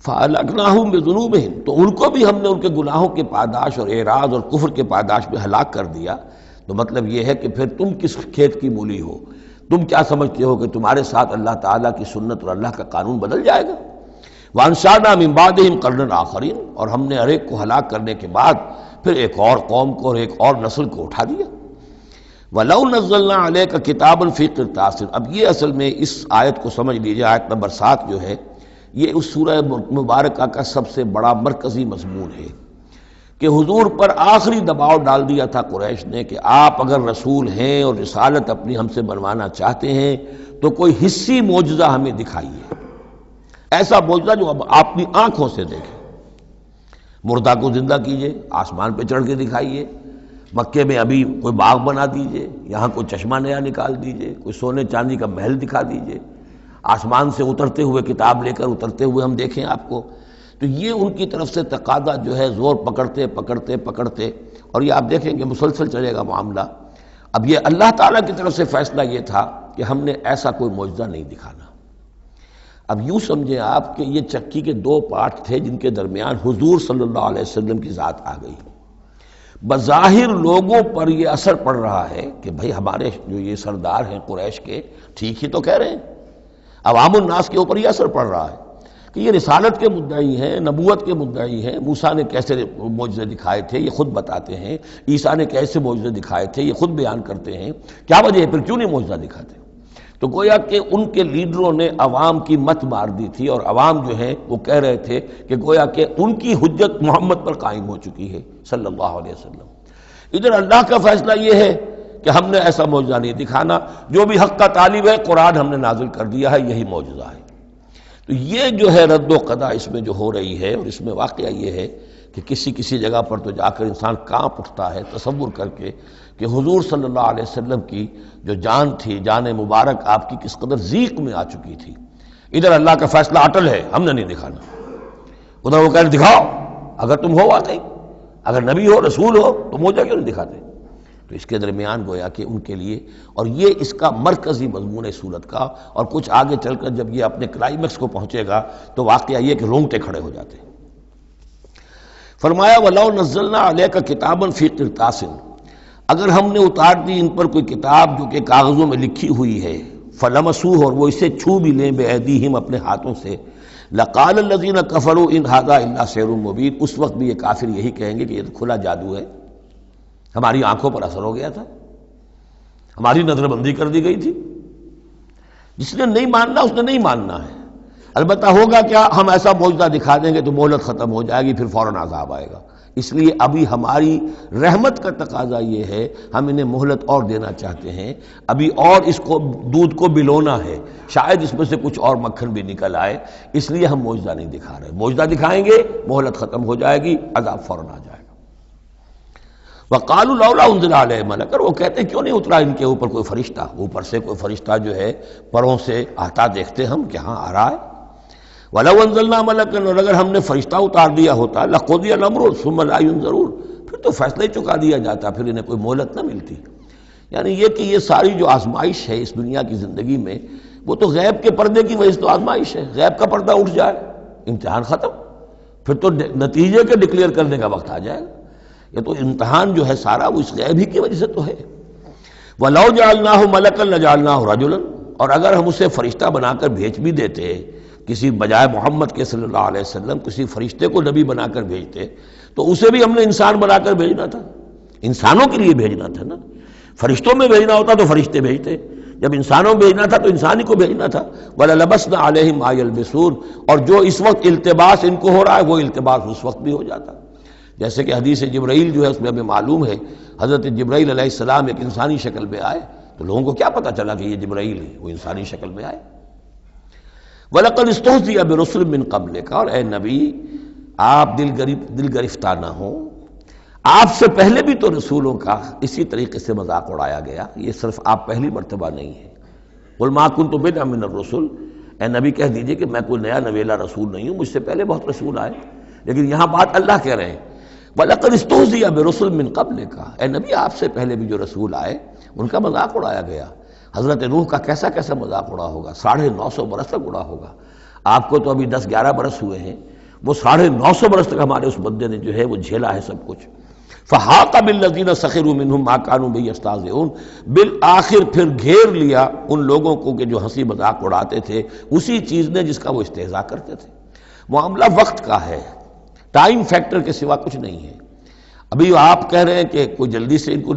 فَأَهْلَكْنَاهُمْ بِذُنُوبِهِمْ، تو ان کو بھی ہم نے ان کے گناہوں کے پاداش اور اعراض اور کفر کے پاداش میں ہلاک کر دیا۔ تو مطلب یہ ہے کہ پھر تم کس کھیت کی مولی ہو؟ تم کیا سمجھتے ہو کہ تمہارے ساتھ اللہ تعالیٰ کی سنت اور اللہ کا قانون بدل جائے گا؟ وَأَنشَأْنَا مِن بَعْدِهِمْ قَرْنًا آخَرِينَ، اور ہم نے ہر ایک کو ہلاک کرنے کے بعد پھر ایک اور قوم کو اور ایک اور نسل کو اٹھا دیا۔ وَلَوْ نَزَّلْنَا عَلَيْكَ كِتَابًا فِي قِرْطَاسٍ، اب یہ اصل میں اس آیت کو سمجھ لیجیے، آیت نمبر 7 جو ہے یہ اس سورہ مبارکہ کا سب سے بڑا مرکزی مضمون ہے کہ حضور پر آخری دباؤ ڈال دیا تھا قریش نے کہ آپ اگر رسول ہیں اور رسالت اپنی ہم سے بنوانا چاہتے ہیں تو کوئی حصی معجزہ ہمیں دکھائیے، ایسا معجزہ جو اب آپ اپنی آنکھوں سے دیکھیں۔ مردہ کو زندہ کیجئے، آسمان پہ چڑھ کے دکھائیے، مکے میں ابھی کوئی باغ بنا دیجئے، یہاں کوئی چشمہ نیا نکال دیجئے، کوئی سونے چاندی کا محل دکھا دیجئے، آسمان سے اترتے ہوئے کتاب لے کر اترتے ہوئے ہم دیکھیں آپ کو۔ تو یہ ان کی طرف سے تقاضا جو ہے زور پکڑتے پکڑتے پکڑتے، اور یہ آپ دیکھیں کہ مسلسل چلے گا معاملہ۔ اب یہ اللہ تعالیٰ کی طرف سے فیصلہ یہ تھا کہ ہم نے ایسا کوئی معجزہ نہیں دکھانا۔ اب یوں سمجھیں آپ کہ یہ چکی کے دو پارٹ تھے جن کے درمیان حضور صلی اللہ علیہ وسلم کی ذات آ گئی۔ بظاہر لوگوں پر یہ اثر پڑ رہا ہے کہ بھئی ہمارے جو یہ سردار ہیں قریش کے ٹھیک ہی تو کہہ رہے ہیں، عوام الناس کے اوپر یہ اثر پڑ رہا ہے کہ یہ رسالت کے مدعی ہیں، نبوت کے مدعی ہیں۔ موسیٰ نے کیسے معجزے دکھائے تھے یہ خود بتاتے ہیں، عیسیٰ نے کیسے معجزے دکھائے تھے یہ خود بیان کرتے ہیں، کیا وجہ ہے پھر کیوں نہیں معجزہ دکھاتے؟ تو گویا کہ ان کے لیڈروں نے عوام کی مت مار دی تھی، اور عوام جو ہیں وہ کہہ رہے تھے کہ گویا کہ ان کی حجت محمد پر قائم ہو چکی ہے صلی اللہ علیہ وسلم۔ ادھر اللہ کا فیصلہ یہ ہے کہ ہم نے ایسا معجزہ نہیں دکھانا، جو بھی حق کا طالب ہے قرآن ہم نے نازل کر دیا ہے، یہی معجزہ ہے۔ تو یہ جو ہے رد و قضا اس میں جو ہو رہی ہے، اور اس میں واقعہ یہ ہے کہ کسی جگہ پر تو جا کر انسان کانپ اٹھتا ہے تصور کر کے کہ حضور صلی اللہ علیہ وسلم کی جو جان تھی، جان مبارک آپ کی کس قدر ضیق میں آ چکی تھی۔ ادھر اللہ کا فیصلہ اٹل ہے، ہم نے نہیں دکھانا، ادھر وہ کہہ رہے دکھاؤ، اگر تم ہو واقعی، اگر نبی ہو رسول ہو تو معجزہ کیوں نہیں دکھاتے؟ تو اس کے درمیان گویا کہ ان کے لیے، اور یہ اس کا مرکزی مضمون ہے سورت کا، اور کچھ آگے چل کر جب یہ اپنے کلائمیکس کو پہنچے گا تو واقعہ یہ کہ رونگٹے کھڑے ہو جاتے ہیں۔ فرمایا وَلَوْ نَزَّلْنَا عَلَيْكَ كِتَابًا فِي قِرْطَاسٍ، اگر ہم نے اتار دی ان پر کوئی کتاب جو کہ کاغذوں میں لکھی ہوئی ہے، فَلَمَسُوهُ، اور وہ اسے چھو بھی لیں بِأَيْدِيهِمْ اپنے ہاتھوں سے، لَقَالَ الَّذِينَ كَفَرُوا إِنْ هَذَا إِلَّا سِحْرٌ مُبِينٌ، اس وقت بھی یہ کافر یہی کہیں گے کہ یہ تو کھلا جادو ہے، ہماری آنکھوں پر اثر ہو گیا تھا، ہماری نظر بندی کر دی گئی تھی۔ جس نے نہیں ماننا اس نے نہیں ماننا ہے، البتہ ہوگا کیا، ہم ایسا معجزہ دکھا دیں گے تو مہلت ختم ہو جائے گی، پھر فوراً عذاب آئے گا۔ اس لیے ابھی ہماری رحمت کا تقاضا یہ ہے، ہم انہیں مہلت اور دینا چاہتے ہیں، ابھی اور اس کو دودھ کو بلونا ہے، شاید اس میں سے کچھ اور مکھن بھی نکل آئے، اس لیے ہم معجزہ نہیں دکھا رہے۔ معجزہ دکھائیں گے مہلت ختم ہو جائے گی، عذاب فوراً آ جائے گا۔ وَقَالُوا لَوْلَا أُنزِلَ عَلَيْهِ مَلَكٌ، اور وہ کہتے ہیں کیوں نہیں اترا ان کے اوپر کوئی فرشتہ، اوپر سے کوئی فرشتہ جو ہے پروں سے آتا دیکھتے ہم کہ ہاں آ رہا ہے۔ وَلَوْ أَنزَلْنَا مَلَكًا، اور اگر ہم نے فرشتہ اتار دیا ہوتا، لَقُضِيَ الْأَمْرُ ثُمَّ لَا يُنظَرُونَ، پھر تو فیصلہ ہی چکا دیا جاتا، پھر انہیں کوئی مہلت نہ ملتی۔ یعنی یہ کہ یہ ساری جو آزمائش ہے اس دنیا کی زندگی میں، وہ تو غیب کے پردے کی وجہ سے تو آزمائش ہے، غیب کا پردہ اٹھ جائے امتحان ختم، پھر تو نتیجے کے ڈکلیئر کرنے کا وقت آ جائے گا۔ یہ تو امتحان جو ہے سارا وہ اس غیب ہی کی وجہ سے تو ہے۔ وَلَوْ جَعَلْنَاهُ مَلَكًا لَجَعَلْنَاهُ رَجُلًا، اور اگر ہم اسے فرشتہ بنا کر بھیج بھی دیتے، کسی بجائے محمد کے صلی اللہ علیہ وسلم کسی فرشتے کو نبی بنا کر بھیجتے، تو اسے بھی ہم نے انسان بنا کر بھیجنا تھا، انسانوں کے لیے بھیجنا تھا نا۔ فرشتوں میں بھیجنا ہوتا تو فرشتے بھیجتے، جب انسانوں میں بھیجنا تھا تو انسانی کو بھیجنا تھا۔ وَلَلَبَسْنَا عَلَيْهِمْ مَا يَلْبِسُونَ، اور جو اس وقت التباس ان کو ہو رہا ہے وہ التباس اس وقت بھی ہو جاتا، جیسے کہ حدیث جبرائیل جو ہے اس میں ہمیں معلوم ہے، حضرت جبرائیل علیہ السلام ایک انسانی شکل میں آئے تو لوگوں کو کیا پتہ چلا کہ یہ جبرائیل ہے، وہ انسانی شکل میں آئے۔ وَلَقَدِ اسْتُهْزِئَ بِرُسُلٍ مِّن قَبْلِكَ، اور اے نبی آپ دل گرفتہ نہ ہوں، آپ سے پہلے بھی تو رسولوں کا اسی طریقے سے مذاق اڑایا گیا، یہ صرف آپ پہلی مرتبہ نہیں ہے۔ قُلْ مَا كُنْتُ بِدْعًا مِّنَ الرُّسُلِ، اے نبی کہہ دیجئے کہ میں کوئی نیا نویلا رسول نہیں ہوں، مجھ سے پہلے بہت رسول آئے، لیکن یہاں بات اللہ کہہ رہے ہیں وَلَقَدِ اسْتُهْزِئَ بِرُسُلٍ مِّن قَبْلِكَ، اے نبی آپ سے پہلے بھی جو رسول آئے ان کا مذاق اڑایا گیا۔ حضرت نوح کا کیسا کیسا مذاق اڑا ہوگا، 950 برس تک اڑا ہوگا۔ آپ کو تو ابھی 10-11 برس ہوئے ہیں، وہ 950 برس تک ہمارے اس بندے نے جو ہے وہ جھیلا ہے سب کچھ۔ فحاق بالذین سخروا منہم ما کانوا بہ یستہزئون، بالآخر پھر گھیر لیا ان لوگوں کو کہ جو ہنسی مذاق اڑاتے تھے اسی چیز نے جس کا وہ استہزاء کرتے تھے۔ معاملہ وقت کا ہے، ٹائم فیکٹر کے سوا کچھ نہیں ہے۔ ابھی آپ کہہ رہے ہیں کہ کوئی جلدی سے ان کو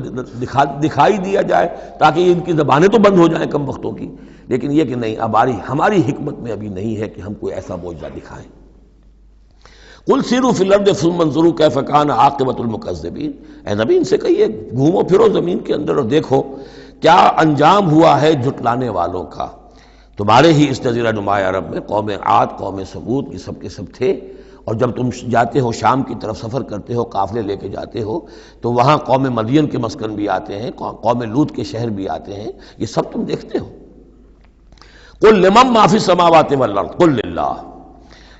دکھائی دیا جائے تاکہ ان کی زبانیں تو بند ہو جائیں کم وقتوں کی، لیکن یہ کہ نہیں، اب ہماری حکمت میں ابھی نہیں ہے کہ ہم کوئی ایسا معجزہ دکھائیں۔ قل سیروا فی الارض ثم انظروا کیف کان عاقبۃ المکذبین، اے نبی ان سے کہیے گھومو پھرو زمین کے اندر اور دیکھو کیا انجام ہوا ہے جھٹلانے والوں کا۔ تمہارے ہی اس جزیرہ نما عرب میں قوم عاد، قوم ثمود کی سب کے سب تھے، اور جب تم جاتے ہو شام کی طرف سفر کرتے ہو، قافلے لے کے جاتے ہو، تو وہاں قوم مدین کے مسکن بھی آتے ہیں، قوم لوط کے شہر بھی آتے ہیں، یہ سب تم دیکھتے ہو۔ قل لمن ما فی السماوات والارض قل للہ،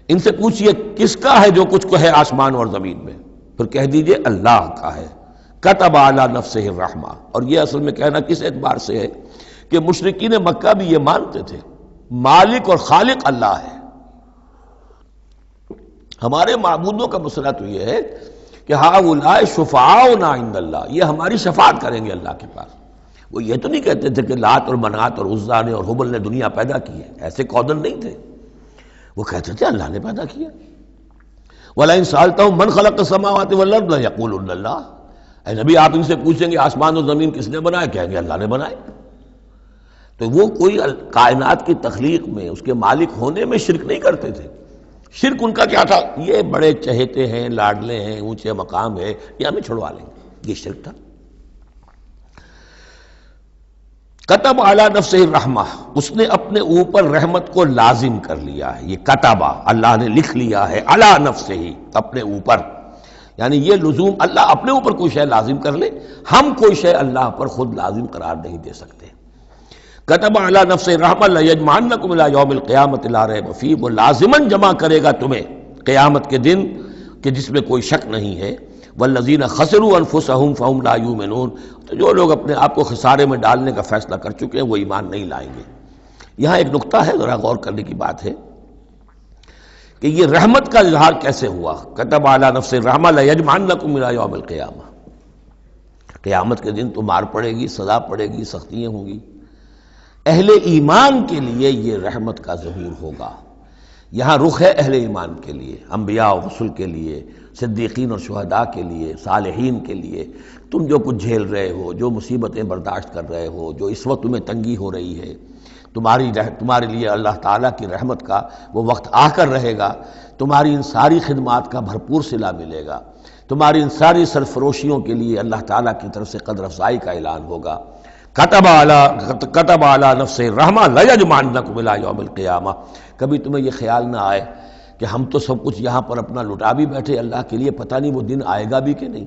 ان سے پوچھئے کس کا ہے جو کچھ کو ہے آسمان اور زمین میں، پھر کہہ دیجئے اللہ کا ہے۔ کتب علی نفسہ الرحمہ، اور یہ اصل میں کہنا کس اعتبار سے ہے کہ مشرکین مکہ بھی یہ مانتے تھے مالک اور خالق اللہ ہے۔ ہمارے معبودوں کا مسئلہ تو یہ ہے کہ ہؤلاء شفعاؤنا عند اللہ، یہ ہماری شفاعت کریں گے اللہ کے پاس۔ وہ یہ تو نہیں کہتے تھے کہ لات اور منات اور عزا نے اور حبل نے دنیا پیدا کی ہے، ایسے کودن نہیں تھے، وہ کہتے تھے اللہ نے پیدا کیا۔ وَلَئِن سَأَلْتَهُم مَّنْ خَلَقَ السَّمَاوَاتِ وَالْأَرْضَ لَيَقُولُنَّ اللَّهُ، اے نبی آپ ان سے پوچھیں گے آسمان اور زمین کس نے بنائے، کہیں گے اللہ نے بنائے۔ تو وہ کوئی کائنات کی تخلیق میں اس کے مالک ہونے میں شرک نہیں کرتے تھے۔ شرک ان کا کیا تھا، یہ بڑے چہیتے ہیں، لاڈلے ہیں، اونچے مقام ہے، یہ ہمیں چھڑوا لیں گے، یہ شرک تھا۔ کتب علی نفسہ الرحمہ، اس نے اپنے اوپر رحمت کو لازم کر لیا ہے، یہ کتبہ اللہ نے لکھ لیا ہے، علی نفسہ ہی، اپنے اوپر، یعنی یہ لزوم اللہ اپنے اوپر کوئی شے لازم کر لے، ہم کوئی شے اللہ پر خود لازم قرار نہیں دے سکتے۔ کتب علی نفسہ الرحمہ لیجمعنکم الی یوم القیامۃ لا ریب فیہ، وہ لازماً جمع کرے گا تمہیں قیامت کے دن کہ جس میں کوئی شک نہیں ہے۔ والذین خسروا انفسہم فہم لا یؤمنون، تو جو لوگ اپنے آپ کو خسارے میں ڈالنے کا فیصلہ کر چکے ہیں وہ ایمان نہیں لائیں گے۔ یہاں ایک نقطہ ہے، ذرا غور کرنے کی بات ہے کہ یہ رحمت کا اظہار کیسے ہوا۔ کتب علی نفس الرحمہ لیجمعنکم الی یوم القیامہ، قیامت کے دن تو مار پڑے گی، سزا پڑے گی، سختیاں ہوں گی۔ اہل ایمان کے لیے یہ رحمت کا ظہور ہوگا، یہاں رخ ہے اہل ایمان کے لیے، انبیاء و رسل کے لیے، صدیقین اور شہداء کے لیے، صالحین کے لیے۔ تم جو کچھ جھیل رہے ہو، جو مصیبتیں برداشت کر رہے ہو، جو اس وقت تمہیں تنگی ہو رہی ہے، تمہارے لیے اللہ تعالیٰ کی رحمت کا وہ وقت آ کر رہے گا، تمہاری ان ساری خدمات کا بھرپور صلہ ملے گا، تمہاری ان ساری سرفروشیوں کے لیے اللہ تعالیٰ کی طرف سے قدر افزائی کا اعلان ہوگا۔ کتب علی نفسہ الرحمہ لیجمعنکم الی یوم القیامہ۔ کبھی تمہیں یہ خیال نہ آئے کہ ہم تو سب کچھ یہاں پر اپنا لٹا بھی بیٹھے اللہ کے لیے، پتہ نہیں وہ دن آئے گا بھی کہ نہیں،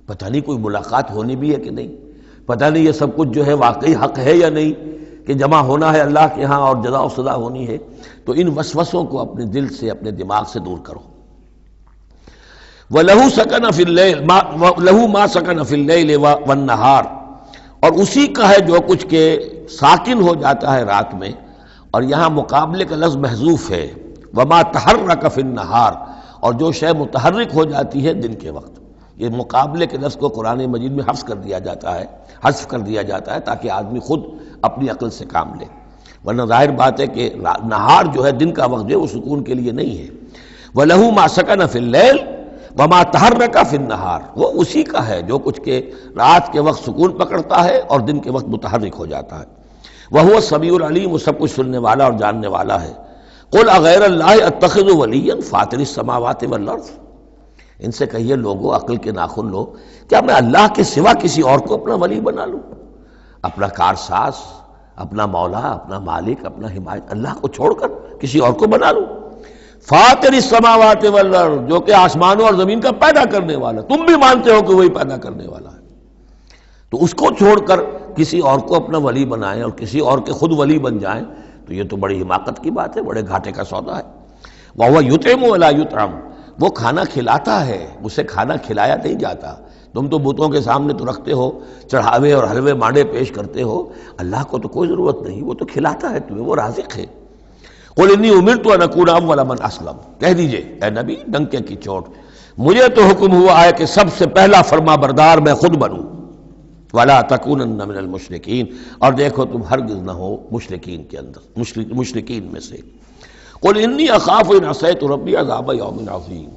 پتہ نہیں کوئی ملاقات ہونی بھی ہے کہ نہیں، پتہ نہیں یہ سب کچھ جو ہے واقعی حق ہے یا نہیں کہ جمع ہونا ہے اللہ کے ہاں اور جزا و سزا ہونی ہے۔ تو ان وسوسوں کو اپنے دل سے، اپنے دماغ سے دور کرو۔ وَلَهُ سَكَنَ فِي اللَّيْلِ لَهُ مَا سَكَنَ فِي اللَّيْلِ وَالنَّهَارِ، اور اسی کا ہے جو کچھ کہ ساکن ہو جاتا ہے رات میں، اور یہاں مقابلے کا لفظ محذوف ہے، وَمَا تَحَرَّكَ فِي النَّهَارِ، اور جو شے متحرک ہو جاتی ہے دن کے وقت۔ یہ مقابلے کے لفظ کو قرآن مجید میں حذف کر دیا جاتا ہے تاکہ آدمی خود اپنی عقل سے کام لے، ورنہ ظاہر بات ہے کہ نہار جو ہے دن کا وقت جو ہے وہ سکون کے لیے نہیں ہے۔ وَلَهُ مَا سَكَنَ فِي اللَّيْلِ وَمَا تَحَرَّكَ فِي النَّهَارِ، وہ اسی کا ہے جو کچھ کہ رات کے وقت سکون پکڑتا ہے اور دن کے وقت متحرک ہو جاتا ہے۔ وَهُوَ السَّمِيعُ الْعَلِيمُ، وہ سب کچھ سننے والا اور جاننے والا ہے۔ قُلْ أَغَيْرَ اللَّهِ أَتَّخِذُ وَلِيًّا فَاطِرِ السَّمَاوَاتِ وَالْأَرْضِ، ان سے کہیے لوگو عقل کے ناخن لو، کیا میں اللہ کے سوا کسی اور کو اپنا ولی بنا لوں، اپنا کارساز، اپنا مولا، اپنا مالک، اپنا حمایت، اللہ کو چھوڑ کر کسی اور کو بنا لوں؟ فاطر السماوات والارض، جو کہ آسمانوں اور زمین کا پیدا کرنے والا، تم بھی مانتے ہو کہ وہی پیدا کرنے والا ہے، تو اس کو چھوڑ کر کسی اور کو اپنا ولی بنائیں اور کسی اور کے خود ولی بن جائیں، تو یہ تو بڑی حماقت کی بات ہے، بڑے گھاٹے کا سودا ہے۔ وَهُوَ يُطْعِمُ وَلَا يُطْعَمُ، وہ کھانا کھلاتا ہے، اسے کھانا کھلایا نہیں جاتا۔ تم تو بتوں کے سامنے تو رکھتے ہو، چڑھاوے اور حلوے مانڈے پیش کرتے ہو، اللہ کو تو کوئی ضرورت نہیں، وہ تو کھلاتا ہے تمہیں، وہ رازق ہے۔ قُلْ إِنِّي أُمِرْتُ أَنْ أَكُونَ أَوَّلَ مَنْ أَسْلَمَ، کہہ دیجئے اے نبی ڈنکے کی چوٹ، مجھے تو حکم ہوا ہے کہ سب سے پہلا فرما بردار میں خود بنوں۔ وَلَا تَكُونَنَّ مِنَ الْمُشْرِكِينَ، اور دیکھو تم ہرگز نہ ہو مشرکین کے اندر، مشرکین میں سے۔ قُلْ إِنِّي أَخَافُ إِنْ عَصَيْتُ رَبِّي عَذَابَ يَوْمٍ عَظِيمٍ،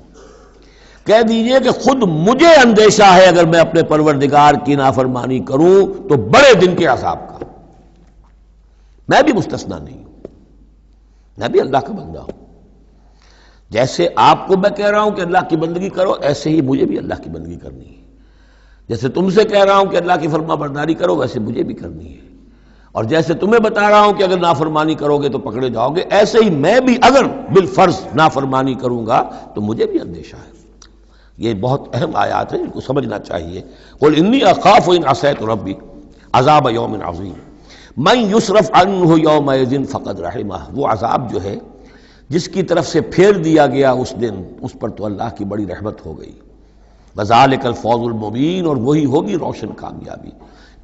کہہ دیجئے کہ خود مجھے اندیشہ ہے اگر میں اپنے پروردگار کی نافرمانی کروں تو بڑے دن کے عذاب کا۔ میں بھی مستثنا نہیں ہوں، میں بھی اللہ کا بندہ ہوں۔ جیسے آپ کو میں کہہ رہا ہوں کہ اللہ کی بندگی کرو، ایسے ہی مجھے بھی اللہ کی بندگی کرنی ہے۔ جیسے تم سے کہہ رہا ہوں کہ اللہ کی فرما برداری کرو، ویسے مجھے بھی کرنی ہے۔ اور جیسے تمہیں بتا رہا ہوں کہ اگر نافرمانی کرو گے تو پکڑے جاؤ گے، ایسے ہی میں بھی اگر بالفرض نافرمانی کروں گا تو مجھے بھی اندیشہ ہے۔ یہ بہت اہم آیات ہیں، ان کو سمجھنا چاہیے۔ قل انی اخاف ان عصیت ربی عذاب یوم عظیم من یصرف عنہ یومئذ فقد رحمہ، وہ عذاب جو ہے جس کی طرف سے پھیر دیا گیا اس دن، اس پر تو اللہ کی بڑی رحمت ہو گئی۔ وذالک الفوز المبین، اور وہی ہوگی روشن کامیابی۔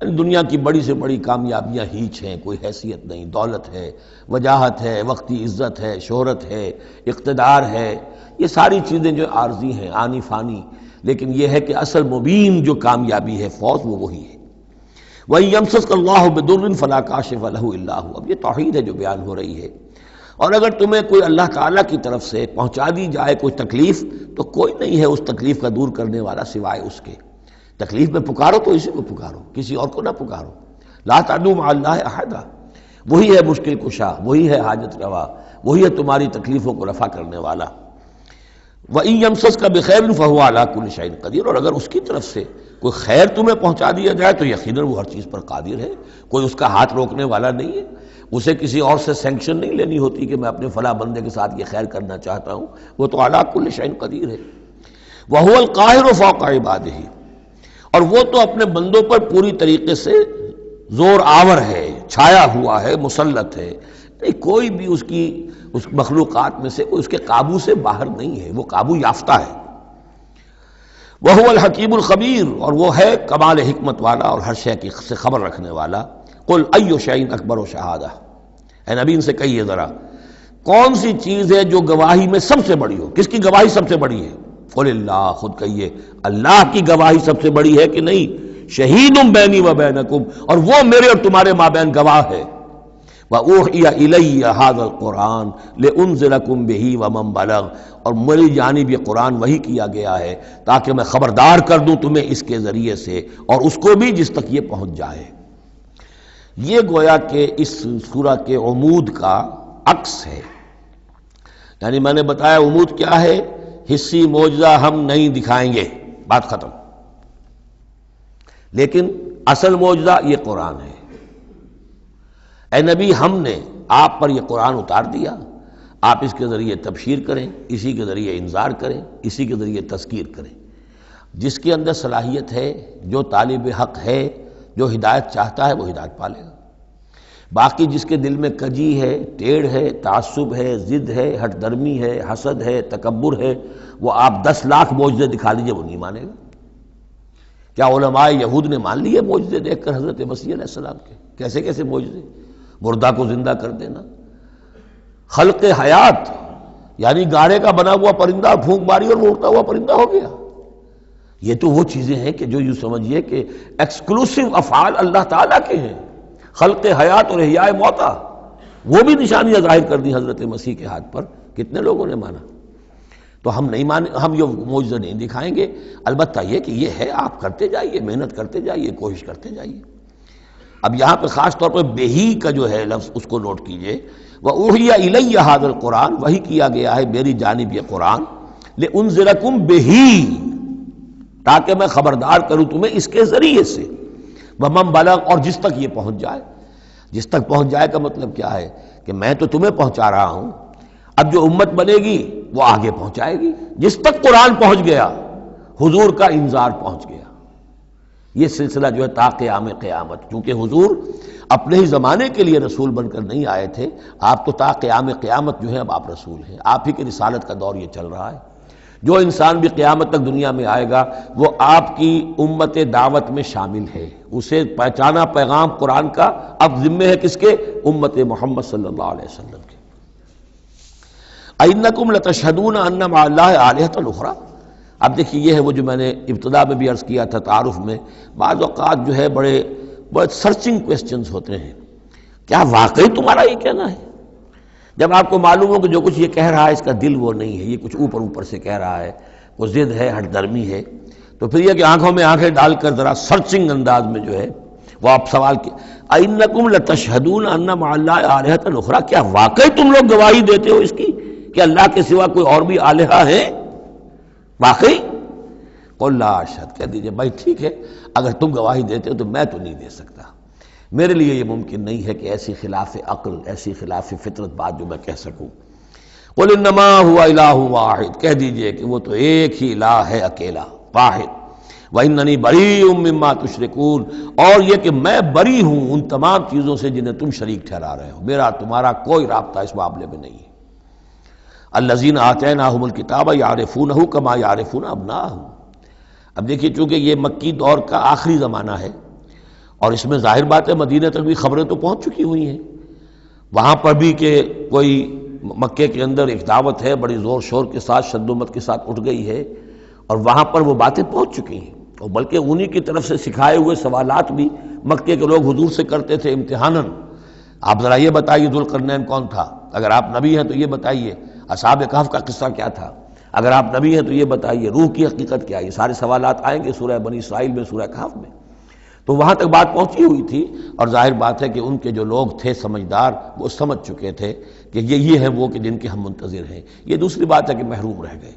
یعنی دنیا کی بڑی سے بڑی کامیابیاں ہیچ ہیں، کوئی حیثیت نہیں، دولت ہے، وجاہت ہے، وقتی عزت ہے، شہرت ہے، اقتدار ہے، یہ ساری چیزیں جو عارضی ہیں، آنی فانی، لیکن یہ ہے کہ اصل مبین جو کامیابی ہے، فوز، وہ وہی ہے۔ وَإِن يَمْسَسْكَ اللَّهُ بِضُرٍّ فَلَا كَاشِفَ لَهُ إِلَّا هُوَ، اب یہ توحید ہے جو بیان ہو رہی ہے۔ اور اگر تمہیں کوئی اللہ تعالیٰ کی طرف سے پہنچا دی جائے کوئی تکلیف، تو کوئی نہیں ہے اس تکلیف کا دور کرنے والا سوائے اس کے۔ تکلیف میں پکارو تو اسی کو پکارو، کسی اور کو نہ پکارو۔ لا تدعوا مع اللہ احدا، وہی ہے مشکل کشا، وہی ہے حاجت روا، وہی ہے تمہاری تکلیفوں کو رفع کرنے والا۔ وَإِن يَمْسَسْكَ بِخَيْرٍ فَهُوَ عَلَى كُلِّ شَيْءٍ قَدِيرٌ، اور اگر اس کی طرف سے کوئی خیر تمہیں پہنچا دیا جائے تو یقیناً وہ ہر چیز پر قادر ہے، کوئی اس کا ہاتھ روکنے والا نہیں ہے۔ اسے کسی اور سے سینکشن نہیں لینی ہوتی کہ میں اپنے فلاں بندے کے ساتھ یہ خیر کرنا چاہتا ہوں، وہ تو عَلَى كُلِّ شَيْءٍ قَدِيرٌ ہے۔ وَهُوَ الْقَاهِرُ فَوْقَ عِبَادِهِ، اور وہ تو اپنے بندوں پر پوری طریقے سے زور آور ہے، چھایا ہوا ہے، مسلط ہے، کوئی بھی اس مخلوقات میں سے کوئی اس کے قابو سے باہر نہیں ہے، وہ قابو یافتہ ہے۔ وَهُوَ الْحَكِيمُ الْخَبِيرُ، اور وہ ہے کمال حکمت والا اور ہر شے کی سے خبر رکھنے والا۔ قُلْ أَيُّ شَيْءٍ أَكْبَرُ شَهَادَةً، اے نبی ان سے کہیے ذرا کون سی چیز ہے جو گواہی میں سب سے بڑی ہو؟ کس کی گواہی سب سے بڑی ہے؟ قُلِ اللَّهُ، خود کہیے اللہ کی گواہی سب سے بڑی ہے کہ نہیں؟ شہید بینی و بینکم، اور وہ میرے اور تمہارے مابین گواہ ہے۔ وَأُوحِيَ إِلَيَّ هَذَا الْقُرْآنُ لِأُنذِرَكُم بِهِ وَمَن بَلَغَ، اور میری جانب یہ قرآن وحی کیا گیا ہے تاکہ میں خبردار کر دوں تمہیں اس کے ذریعے سے، اور اس کو بھی جس تک یہ پہنچ جائے۔ یہ گویا کہ اس سورہ کے عمود کا عکس ہے۔ یعنی میں نے بتایا عمود کیا ہے، حصی معجزہ ہم نہیں دکھائیں گے، بات ختم۔ لیکن اصل معجزہ یہ قرآن ہے۔ اے نبی ہم نے آپ پر یہ قرآن اتار دیا، آپ اس کے ذریعے تبشیر کریں، اسی کے ذریعے انذار کریں، اسی کے ذریعے تذکیر کریں۔ جس کے اندر صلاحیت ہے، جو طالب حق ہے، جو ہدایت چاہتا ہے، وہ ہدایت پالے گا۔ باقی جس کے دل میں کجی ہے، ٹیڑھ ہے، تعصب ہے، ضد ہے، ہٹ درمی ہے، حسد ہے، تکبر ہے، وہ آپ 10 لاکھ معجزے دکھا دیجئے، وہ نہیں مانے گا۔ کیا علماء یہود نے مان لیے معجزے دیکھ کر حضرت مسیح علیہ السلام کے؟ کیسے کیسے معجزے، مردہ کو زندہ کر دینا، خلق حیات، یعنی گاڑے کا بنا ہوا پرندہ پھونک ماری اور وہ اڑتا ہوا پرندہ ہو گیا۔ یہ تو وہ چیزیں ہیں کہ جو یوں سمجھیے کہ ایکسکلوسیو افعال اللہ تعالیٰ کے ہیں، خلق حیات اور احیاء موتا، وہ بھی نشانیاں ظاہر کر دی حضرت مسیح کے ہاتھ پر، کتنے لوگوں نے مانا؟ تو ہم نہیں مانے، ہم یہ معجزہ نہیں دکھائیں گے۔ البتہ یہ کہ یہ ہے، آپ کرتے جائیے، محنت کرتے جائیے، کوشش کرتے جائیے۔ اب یہاں پہ خاص طور پر بہی کا جو ہے لفظ اس کو نوٹ کیجئے۔ وَأُوحِيَ إِلَيَّ هَذَا الْقُرْآنُ، وحی کیا گیا ہے میری جانب یہ قرآن، لِأُنذِرَكُم بِهِ، تاکہ میں خبردار کروں تمہیں اس کے ذریعے سے، وَمَن بَلَغَ، اور جس تک یہ پہنچ جائے۔ جس تک پہنچ جائے کا مطلب کیا ہے کہ میں تو تمہیں پہنچا رہا ہوں، اب جو امت بنے گی وہ آگے پہنچائے گی۔ جس تک قرآن پہنچ گیا، حضور کا انذار پہنچ گیا۔ یہ سلسلہ جو ہے تا قیام قیامت، کیونکہ حضور اپنے ہی زمانے کے لیے رسول بن کر نہیں آئے تھے، آپ تو تا قیام قیامت جو ہے اب آپ رسول ہیں، آپ ہی کی رسالت کا دور یہ چل رہا ہے۔ جو انسان بھی قیامت تک دنیا میں آئے گا وہ آپ کی امت دعوت میں شامل ہے، اسے پہچانا پیغام قرآن کا اب ذمہ ہے کس کے؟ امت محمد صلی اللہ علیہ وسلم کے۔ اَإِنَّكُمْ لَتَشْهَدُونَ أَنَّ مَعَ اللَّهِ آلِهَةً أُخْرَىٰ۔ اب دیکھیے یہ ہے وہ جو میں نے ابتدا میں بھی عرض کیا تھا تعارف میں، بعض اوقات جو ہے بڑے سرچنگ کویسچنز ہوتے ہیں، کیا واقعی تمہارا یہ کہنا ہے؟ جب آپ کو معلوم ہو کہ جو کچھ یہ کہہ رہا ہے اس کا دل وہ نہیں ہے، یہ کچھ اوپر اوپر سے کہہ رہا ہے، وہ ضد ہے، ہٹ درمی ہے، تو پھر یہ کہ آنکھوں میں آنکھیں ڈال کر ذرا سرچنگ انداز میں جو ہے وہ آپ سوال کی اِنَّكُمْ لَتَشْهَدُونَ أَنَّ مَعَ اللَّهِ آلِهَةً أُخْرَىٰ، کیا واقعی تم لوگ گواہی دیتے ہو اس کی کہ اللہ کے سوا کوئی اور بھی آلہہ ہے؟ واقعی؟ قُل لَا أَشْهَدُ، کہہ دیجئے بھائی ٹھیک ہے، اگر تم گواہی دیتے ہو تو میں تو نہیں دے سکتا، میرے لیے یہ ممکن نہیں ہے کہ ایسی خلاف عقل، ایسی خلاف فطرت بات جو میں کہہ سکوں۔ قُلْ إِنَّمَا هُوَ إِلَٰهٌ وَاحِدٌ، کہہ دیجئے کہ وہ تو ایک ہی الہ ہے، اکیلا، واحد۔ وَإِنَّنِي بَرِيءٌ مِّمَّا تُشْرِكُونَ، اور یہ کہ میں بری ہوں ان تمام چیزوں سے جنہیں تم شریک ٹھہرا رہے ہو، میرا تمہارا کوئی رابطہ اس معاملے میں نہیں ہے۔ الَّذِينَ آتَيْنَاهُمُ الْكِتَابَ يَعْرِفُونَهُ كَمَا يَعْرِفُونَ أَبْنَاءَهُمْ۔ اب دیکھیے چونکہ یہ مکی دور کا آخری زمانہ ہے اور اس میں ظاہر بات ہے مدینہ تک بھی خبریں تو پہنچ چکی ہوئی ہیں، وہاں پر بھی کہ کوئی مکے کے اندر ایک دعوت ہے بڑی زور شور کے ساتھ، شد و مت کے ساتھ اٹھ گئی ہے، اور وہاں پر وہ باتیں پہنچ چکی ہیں، اور بلکہ انہی کی طرف سے سکھائے ہوئے سوالات بھی مکے کے لوگ حضور سے کرتے تھے امتحاناً۔ آپ ذرا یہ بتائیے ذوالقرنین کون تھا؟ اگر آپ نبی ہیں تو یہ بتائیے، اصحاب کہف کا قصہ کیا تھا؟ اگر آپ نبی ہیں تو یہ بتائیے، روح کی حقیقت کیا ہے؟ یہ سارے سوالات آئیں گے سورہ بنی اسرائیل میں، سورہ کہف میں۔ تو وہاں تک بات پہنچی ہوئی تھی، اور ظاہر بات ہے کہ ان کے جو لوگ تھے سمجھدار وہ سمجھ چکے تھے کہ یہ ہیں وہ کہ جن کے ہم منتظر ہیں۔ یہ دوسری بات ہے کہ محروم رہ گئے۔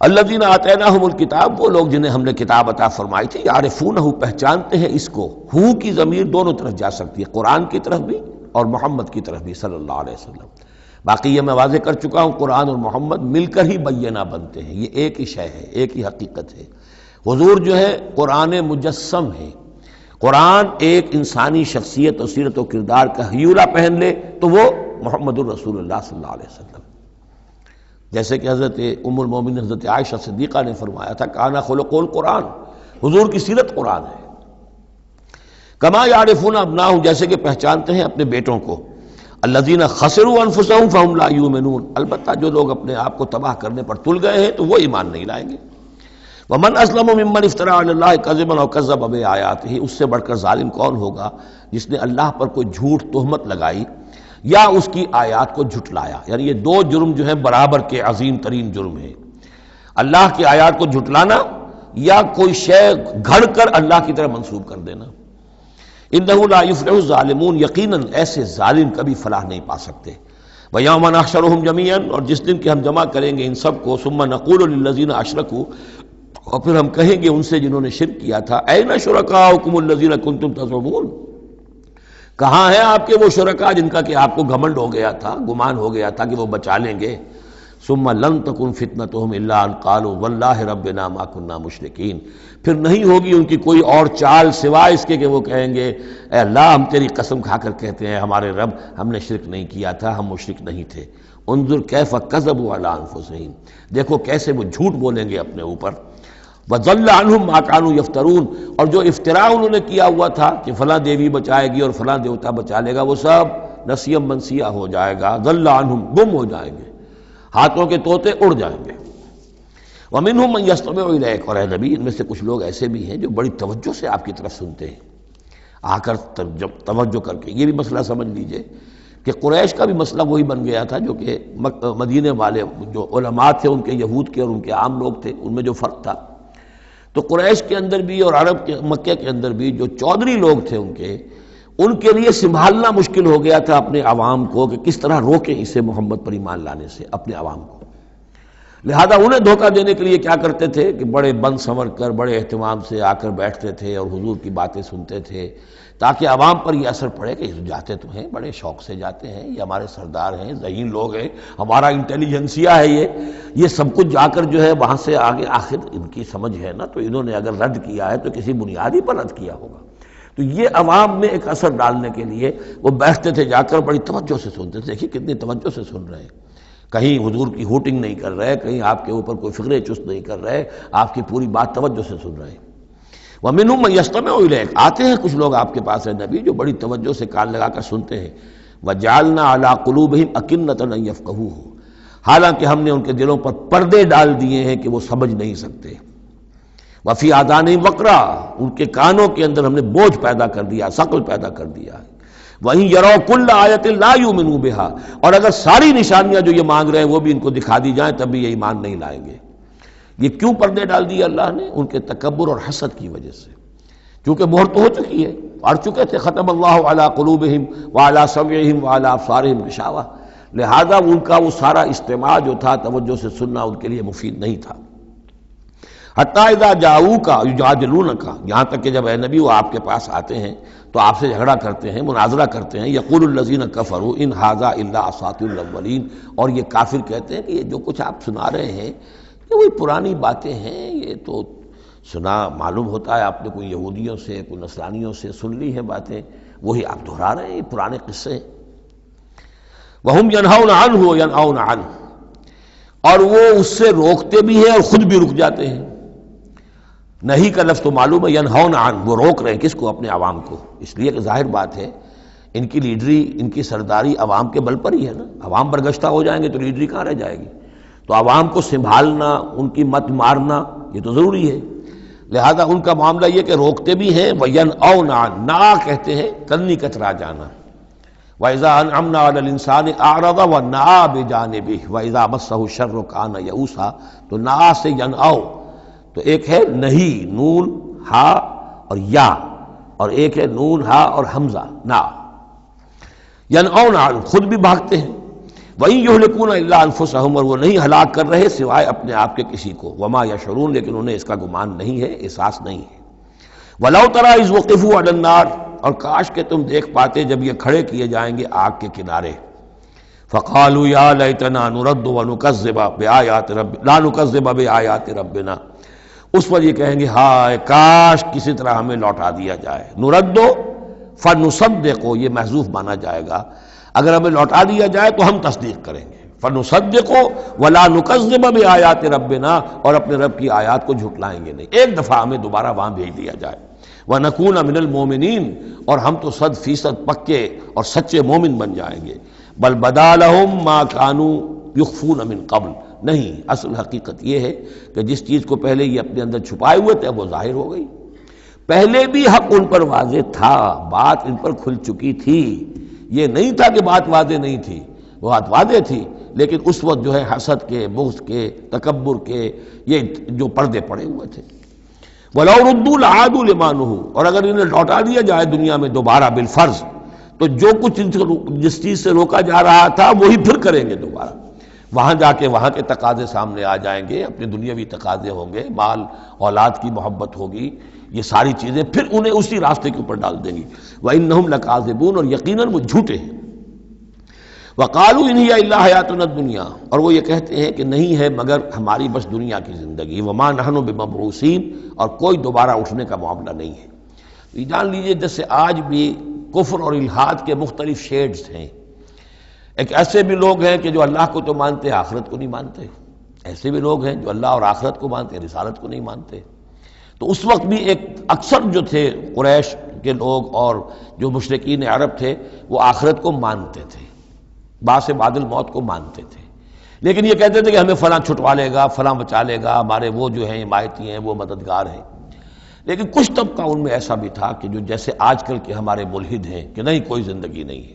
الذین آتیناہم الکتاب، وہ لوگ جنہیں ہم نے کتاب عطا فرمائی تھی، یعرفونہ، پہچانتے ہیں اس کو۔ ہو کی ضمیر دونوں طرف جا سکتی ہے، قرآن کی طرف بھی اور محمد کی طرف بھی صلی اللہ علیہ وسلم۔ باقی یہ میں واضح کر چکا ہوں، قرآن اور محمد مل کر ہی بینہ بنتے ہیں، یہ ایک ہی شے ہے، ایک ہی حقیقت ہے۔ حضور جو ہے قرآن مجسم ہے، قرآن ایک انسانی شخصیت اور سیرت و کردار کا ہیولہ پہن لے تو وہ محمد الرسول اللہ صلی اللہ علیہ وسلم، جیسے کہ حضرت ام المومنین حضرت عائشہ صدیقہ نے فرمایا تھا کانا خلق القرآن، حضور کی سیرت قرآن ہے۔ کما یعرفون ابناہم، جیسے کہ پہچانتے ہیں اپنے بیٹوں کو۔ الذین خسروا انفسهم فهم لا یؤمنون، البتہ جو لوگ اپنے آپ کو تباہ کرنے پر تل گئے ہیں تو وہ ایمان نہیں لائیں گے۔ ومن اسلم ممن افترى علی اللہ کذبا او کذب بآیاتہ، اس سے بڑھ کر ظالم کون ہوگا جس نے اللہ پر کوئی جھوٹ تہمت لگائی یا اس کی آیات کو جھٹلایا۔ یعنی یہ دو جرم جو ہیں برابر کے عظیم ترین جرم ہیں، اللہ کی آیات کو جھٹلانا یا کوئی شے گھڑ کر اللہ کی طرف منسوب کر دینا۔ انہ لا یفلح الظالمون، یقیناً ایسے ظالم کبھی فلاح نہیں پا سکتے۔ ویوم نحشرہم جمیعا، اور جس دن کہ ہم جمع کریں گے ان سب کو، ثم نقول للذین اشرکوا، اور پھر ہم کہیں گے ان سے جنہوں نے شرک کیا تھا، این شرکاؤکم الذین کنتم تزعمون، کہاں ہیں آپ کے وہ شرکا جن کا کہ آپ کو گھمنڈ ہو گیا تھا، گمان ہو گیا تھا کہ وہ بچا لیں گے۔ ثم لن تکن فتنتہم الا ان قالوا واللہ ربنا ما کنا مشرکین، پھر نہیں ہوگی ان کی کوئی اور چال سوائے اس کے کہ وہ کہیں گے اے اللہ ہم تیری قسم کھا کر کہتے ہیں ہمارے رب ہم نے شرک نہیں کیا تھا، ہم مشرک نہیں تھے۔ انظر کیف کذبوا علی انفسہم، دیکھو کیسے وہ جھوٹ بولیں گے اپنے اوپر۔ وَضَلَّ عَنْهُمْ مَا كَانُوا يَفْتَرُونَ، اور جو افتراء انہوں نے کیا ہوا تھا کہ فلاں دیوی بچائے گی اور فلاں دیوتا بچا لے گا، وہ سب نسیم منسیہ ہو جائے گا، ضل عنہم، گم ہو جائیں گے، ہاتھوں کے طوطے اڑ جائیں گے۔ وَمِنْهُمْ مَنْ يَسْتَمِعُ إِلَيْكَ، اور اے نبی ان میں سے کچھ لوگ ایسے بھی ہیں جو بڑی توجہ سے آپ کی طرف سنتے ہیں، آ کر توجہ کر کے۔ یہ بھی مسئلہ سمجھ لیجئے کہ قریش کا بھی مسئلہ وہی بن گیا تھا جو کہ مدینے والے جو علماء تھے ان کے، یہود کے اور ان کے عام لوگ تھے، ان میں جو فرق تھا، تو قریش کے اندر بھی اور عرب کے مکہ کے اندر بھی جو چودھری لوگ تھے ان کے لیے سنبھالنا مشکل ہو گیا تھا اپنے عوام کو کہ کس طرح روکیں اسے محمد پر ایمان لانے سے، اپنے عوام کو۔ لہذا انہیں دھوکہ دینے کے لیے کیا کرتے تھے کہ بڑے بند سنور کر بڑے اہتمام سے آ کر بیٹھتے تھے اور حضور کی باتیں سنتے تھے، تاکہ عوام پر یہ اثر پڑے کہ جاتے تو ہیں، بڑے شوق سے جاتے ہیں، یہ ہمارے سردار ہیں، ذہین لوگ ہیں، ہمارا انٹیلیجنسیا ہے، یہ سب کچھ جا کر جو ہے وہاں سے آگے آخر ان کی سمجھ ہے نا، تو انہوں نے اگر رد کیا ہے تو کسی بنیادی پر رد کیا ہوگا۔ تو یہ عوام میں ایک اثر ڈالنے کے لیے وہ بیٹھتے تھے، جا کر بڑی توجہ سے سنتے تھے۔ دیکھیے کتنی توجہ سے سن رہے ہیں، کہیں حضور کی ہوٹنگ نہیں کر رہے، کہیں آپ کے اوپر کوئی فکرے چست نہیں کر رہے، آپ کی پوری بات توجہ سے سن رہے ہیں۔ وَمِنْهُمْ مَن يَسْتَمِعُ إِلَيْكَ، آتے ہیں کچھ لوگ آپ کے پاس ہے نبی جو بڑی توجہ سے کان لگا کر سنتے ہیں۔ وَجَعَلْنَا عَلَىٰ قُلُوبِهِمْ أَكِنَّةً أَن يَفْقَهُوهُ، حالانکہ ہم نے ان کے دلوں پر پردے ڈال دیے ہیں کہ وہ سمجھ نہیں سکتے۔ وَفِي آذَانِهِمْ وَقْرًا، ان کے کانوں کے اندر ہم نے بوجھ پیدا کر دیا، ثقل پیدا کر دیا ہے۔ وَإِن يَرَوْا كُلَّ آيَةٍ لَا يُؤْمِنُوا بِهَا، اور اگر ساری نشانیاں جو یہ مانگ رہے ہیں وہ بھی ان کو دکھا دی جائیں تب بھی یہ ایمان نہیں لائیں گے۔ یہ کیوں پردے ڈال دیے اللہ نے؟ ان کے تکبر اور حسد کی وجہ سے، کیونکہ مہر تو ہو چکی ہے، پڑھ چکے تھے ختم اللہ علی قلوبہم وعلی سمعہم وعلی ابصارہم غشاوہ، لہذا ان کا وہ سارا استماع جو تھا، توجہ سے سننا ان کے لیے مفید نہیں تھا۔ حتیٰ اذا جاؤوک یجادلونک، یہاں تک کہ جب اے نبی وہ آپ کے پاس آتے ہیں تو آپ سے جھگڑا کرتے ہیں، مناظرہ کرتے ہیں۔ یقول الذین کفروا ان ھذا الا اساطیر الاولین، اور یہ کافر کہتے ہیں کہ یہ جو کچھ آپ سنا رہے ہیں یہ وہی پرانی باتیں ہیں، یہ تو سنا معلوم ہوتا ہے آپ نے کوئی یہودیوں سے کوئی نصرانیوں سے سن لی ہے باتیں، وہی آپ دہرا رہے ہیں، یہ پرانے قصے ہیں۔ وَهُمْ يَنْهَوْنَ عَنْهُ وَيَنْأَوْنَ عَنْهُ، اور وہ اس سے روکتے بھی ہیں اور خود بھی رک جاتے ہیں۔ نہیں کا لفظ تو معلوم ہے، ینہون عن، وہ روک رہے ہیں کس کو؟ اپنے عوام کو، اس لیے کہ ظاہر بات ہے ان کی لیڈری، ان کی سرداری عوام کے بل پر ہی ہے نا، عوام برگشتہ ہو جائیں گے تو لیڈری کہاں رہ جائے گی؟ تو عوام کو سنبھالنا، ان کی مت مارنا یہ تو ضروری ہے، لہذا ان کا معاملہ یہ کہ روکتے بھی ہیں۔ وَيَنْأَوْنَ عَنْ، نا کہتے ہیں کنی کترا جانا۔ وَإِذَا أَنْعَمْنَا عَلَى الْإِنسَانِ أَعْرَضَ وَنَأَىٰ بِجَانِبِهِ وَإِذَا مَسَّهُ الشَّرُّ كَانَ يَئُوسًا، تو نا سے ینأو، تو ایک ہے نہیں، نون ہا اور یا، اور ایک ہے نون ہا اور حمزہ نا۔ ینأون عن، خود بھی بھاگتے ہیں۔ وَإِن يُهْلِكُونَ إِلَّا أَنفُسَهُمْ، اور وہ نہیں ہلاک کر رہے سوائے اپنے آپ کے کسی کو۔ وَمَا يَشْعُرُونَ، لیکن انہیں اس کا گمان نہیں ہے، احساس نہیں ہے۔ وَلَوْ تَرَىٰ إِذْ وُقِفُوا عَلَى النَّارِ، اور کاش کہ تم دیکھ پاتے جب یہ کھڑے کیے جائیں گے آگ کے کنارے۔ فَقَالُوا يَا لَيْتَنَا نُرَدُّ وَنُكَذِّبَ بِآيَاتِ رَبِّنَا لَا نُكَذِّبَ بِآيَاتِ رَبِّنَا، اس پر یہ کہیں گے ہائے کاش کسی طرح ہمیں لوٹا دیا جائے۔ نردو فنصدقو، یہ محذوف مانا جائے گا، اگر ہمیں لوٹا دیا جائے تو ہم تصدیق کریں گے۔ فنصدقو ولا نکذب بآیات ربنا، اور اپنے رب کی آیات کو جھٹلائیں گے نہیں، ایک دفعہ ہمیں دوبارہ وہاں بھیج دیا جائے۔ ونکون من المؤمنین، اور ہم تو 100% پکے اور سچے مومن بن جائیں گے۔ بل بدا لہم ما کانوا یخفون من قبل، نہیں، اصل حقیقت یہ ہے کہ جس چیز کو پہلے یہ اپنے اندر چھپائے ہوئے تھے وہ ظاہر ہو گئی۔ پہلے بھی حق ان پر واضح تھا، بات ان پر کھل چکی تھی، یہ نہیں تھا کہ بات واضح نہیں تھی، وہ بات واضح تھی، لیکن اس وقت جو ہے حسد کے، بغض کے، تکبر کے یہ جو پردے پڑے ہوئے تھے۔ وَلَوْ رُدُّوا لَعَادُوا لِمَا نُهُوا، اور اگر انہیں لوٹا دیا جائے دنیا میں دوبارہ بالفرض، تو جو کچھ جس چیز سے روکا جا رہا تھا وہی پھر کریں گے دوبارہ، وہاں جا کے وہاں کے تقاضے سامنے آ جائیں گے، اپنے دنیاوی تقاضے ہوں گے، مال اولاد کی محبت ہوگی، یہ ساری چیزیں پھر انہیں اسی راستے کے اوپر ڈال دیں گی۔ وَإِنَّهُمْ لَكَاذِبُونَ، اور یقیناً وہ جھوٹے ہیں۔ وَقَالُوا إِنْ هِيَ إِلَّا حَيَاتُنَا الدُّنْيَا، اور وہ یہ کہتے ہیں کہ نہیں ہے مگر ہماری بس دنیا کی زندگی۔ وَمَا نَحْنُ بِمَبْعُوثِينَ، اور کوئی دوبارہ اٹھنے کا معاملہ نہیں ہے۔ یہ جان لیجئے جیسے آج بھی کفر اور الحاد کے مختلف شیڈز ہیں، ایک ایسے بھی لوگ ہیں کہ جو اللہ کو تو مانتے آخرت کو نہیں مانتے، ایسے بھی لوگ ہیں جو اللہ اور آخرت کو مانتے رسالت کو نہیں مانتے۔ تو اس وقت بھی ایک اکثر جو تھے قریش کے لوگ اور جو مشرکین عرب تھے وہ آخرت کو مانتے تھے، باعث بعد الموت کو مانتے تھے، لیکن یہ کہتے تھے کہ ہمیں فلاں چھٹوا لے گا، فلاں بچا لے گا، ہمارے وہ جو ہیں حمایتی ہیں، وہ مددگار ہیں۔ لیکن کچھ طبقہ ان میں ایسا بھی تھا کہ جو جیسے آج کل کے ہمارے ملحد ہیں کہ نہیں کوئی زندگی نہیں ہے،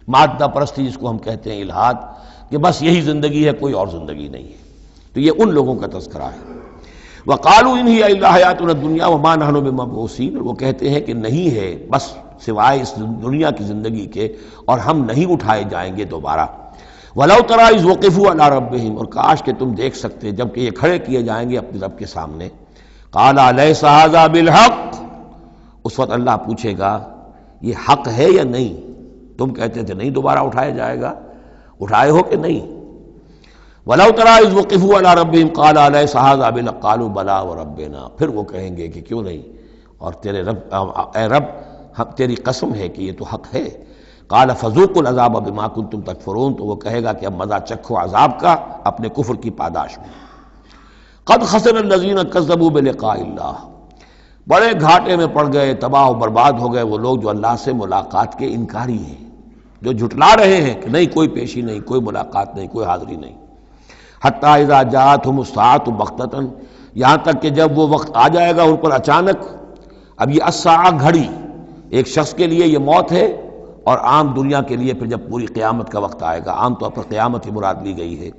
مادہ پرستی جس کو ہم کہتے ہیں الحاد، کہ بس یہی زندگی ہے، کوئی اور زندگی نہیں ہے۔ تو یہ ان لوگوں کا تذکرہ ہے۔ وَقَالُوا إِنْ هِيَ إِلَّا حَيَاتُنَا الدُّنْيَا وَمَا نَحْنُ بِمَبْعُوثِينَ، وہ کہتے ہیں کہ نہیں ہے بس سوائے اس دنیا کی زندگی کے، اور ہم نہیں اٹھائے جائیں گے دوبارہ۔ وَلَوْ تَرَىٰ إِذْ وُقِفُوا عَلَىٰ رَبِّهِمْ، اور کاش کہ تم دیکھ سکتے جب کہ یہ کھڑے کیے جائیں گے اپنے رب کے سامنے. قَالَ أَلَيْسَ هَٰذَا بِالْحَقِّ، اس وقت اللہ پوچھے گا یہ حق ہے یا نہیں؟ تم کہتے تھے نہیں دوبارہ اٹھایا جائے گا، اٹھائے ہو کہ نہیں؟ وَلَوْ تَرَىٰ إِذْ وُقِفُوا عَلَىٰ رَبِّهِمْ قَالَ أَلَيْسَ هَٰذَا بِالْحَقِّ قَالُوا بَلَىٰ وَرَبِّنَا، پھر وہ کہیں گے کہ کیوں نہیں، اور تیرے رب، اے رب تیری قسم ہے کہ یہ تو حق ہے. قال فذوقوا العذاب بما کنتم تکفرون، تو وہ کہے گا کہ اب مزہ چکھو عذاب کا اپنے کفر کی پاداش میں. قد خسر الذین کذبوا بلقاء اللہ، بڑے گھاٹے میں پڑ گئے، تباہ و برباد ہو گئے وہ لوگ جو اللہ سے ملاقات کے انکاری ہیں، جو جھٹلا رہے ہیں کہ نہیں کوئی پیشی نہیں، کوئی ملاقات نہیں، کوئی حاضری نہیں. حتی اذا جاءتهم الساعۃ بغتۃ، یہاں تک کہ جب وہ وقت آ جائے گا ان پر اچانک. اب یہ الساعہ گھڑی ایک شخص کے لیے یہ موت ہے، اور عام دنیا کے لیے پھر جب پوری قیامت کا وقت آئے گا، عام طور پر قیامت ہی مراد لی گئی ہے.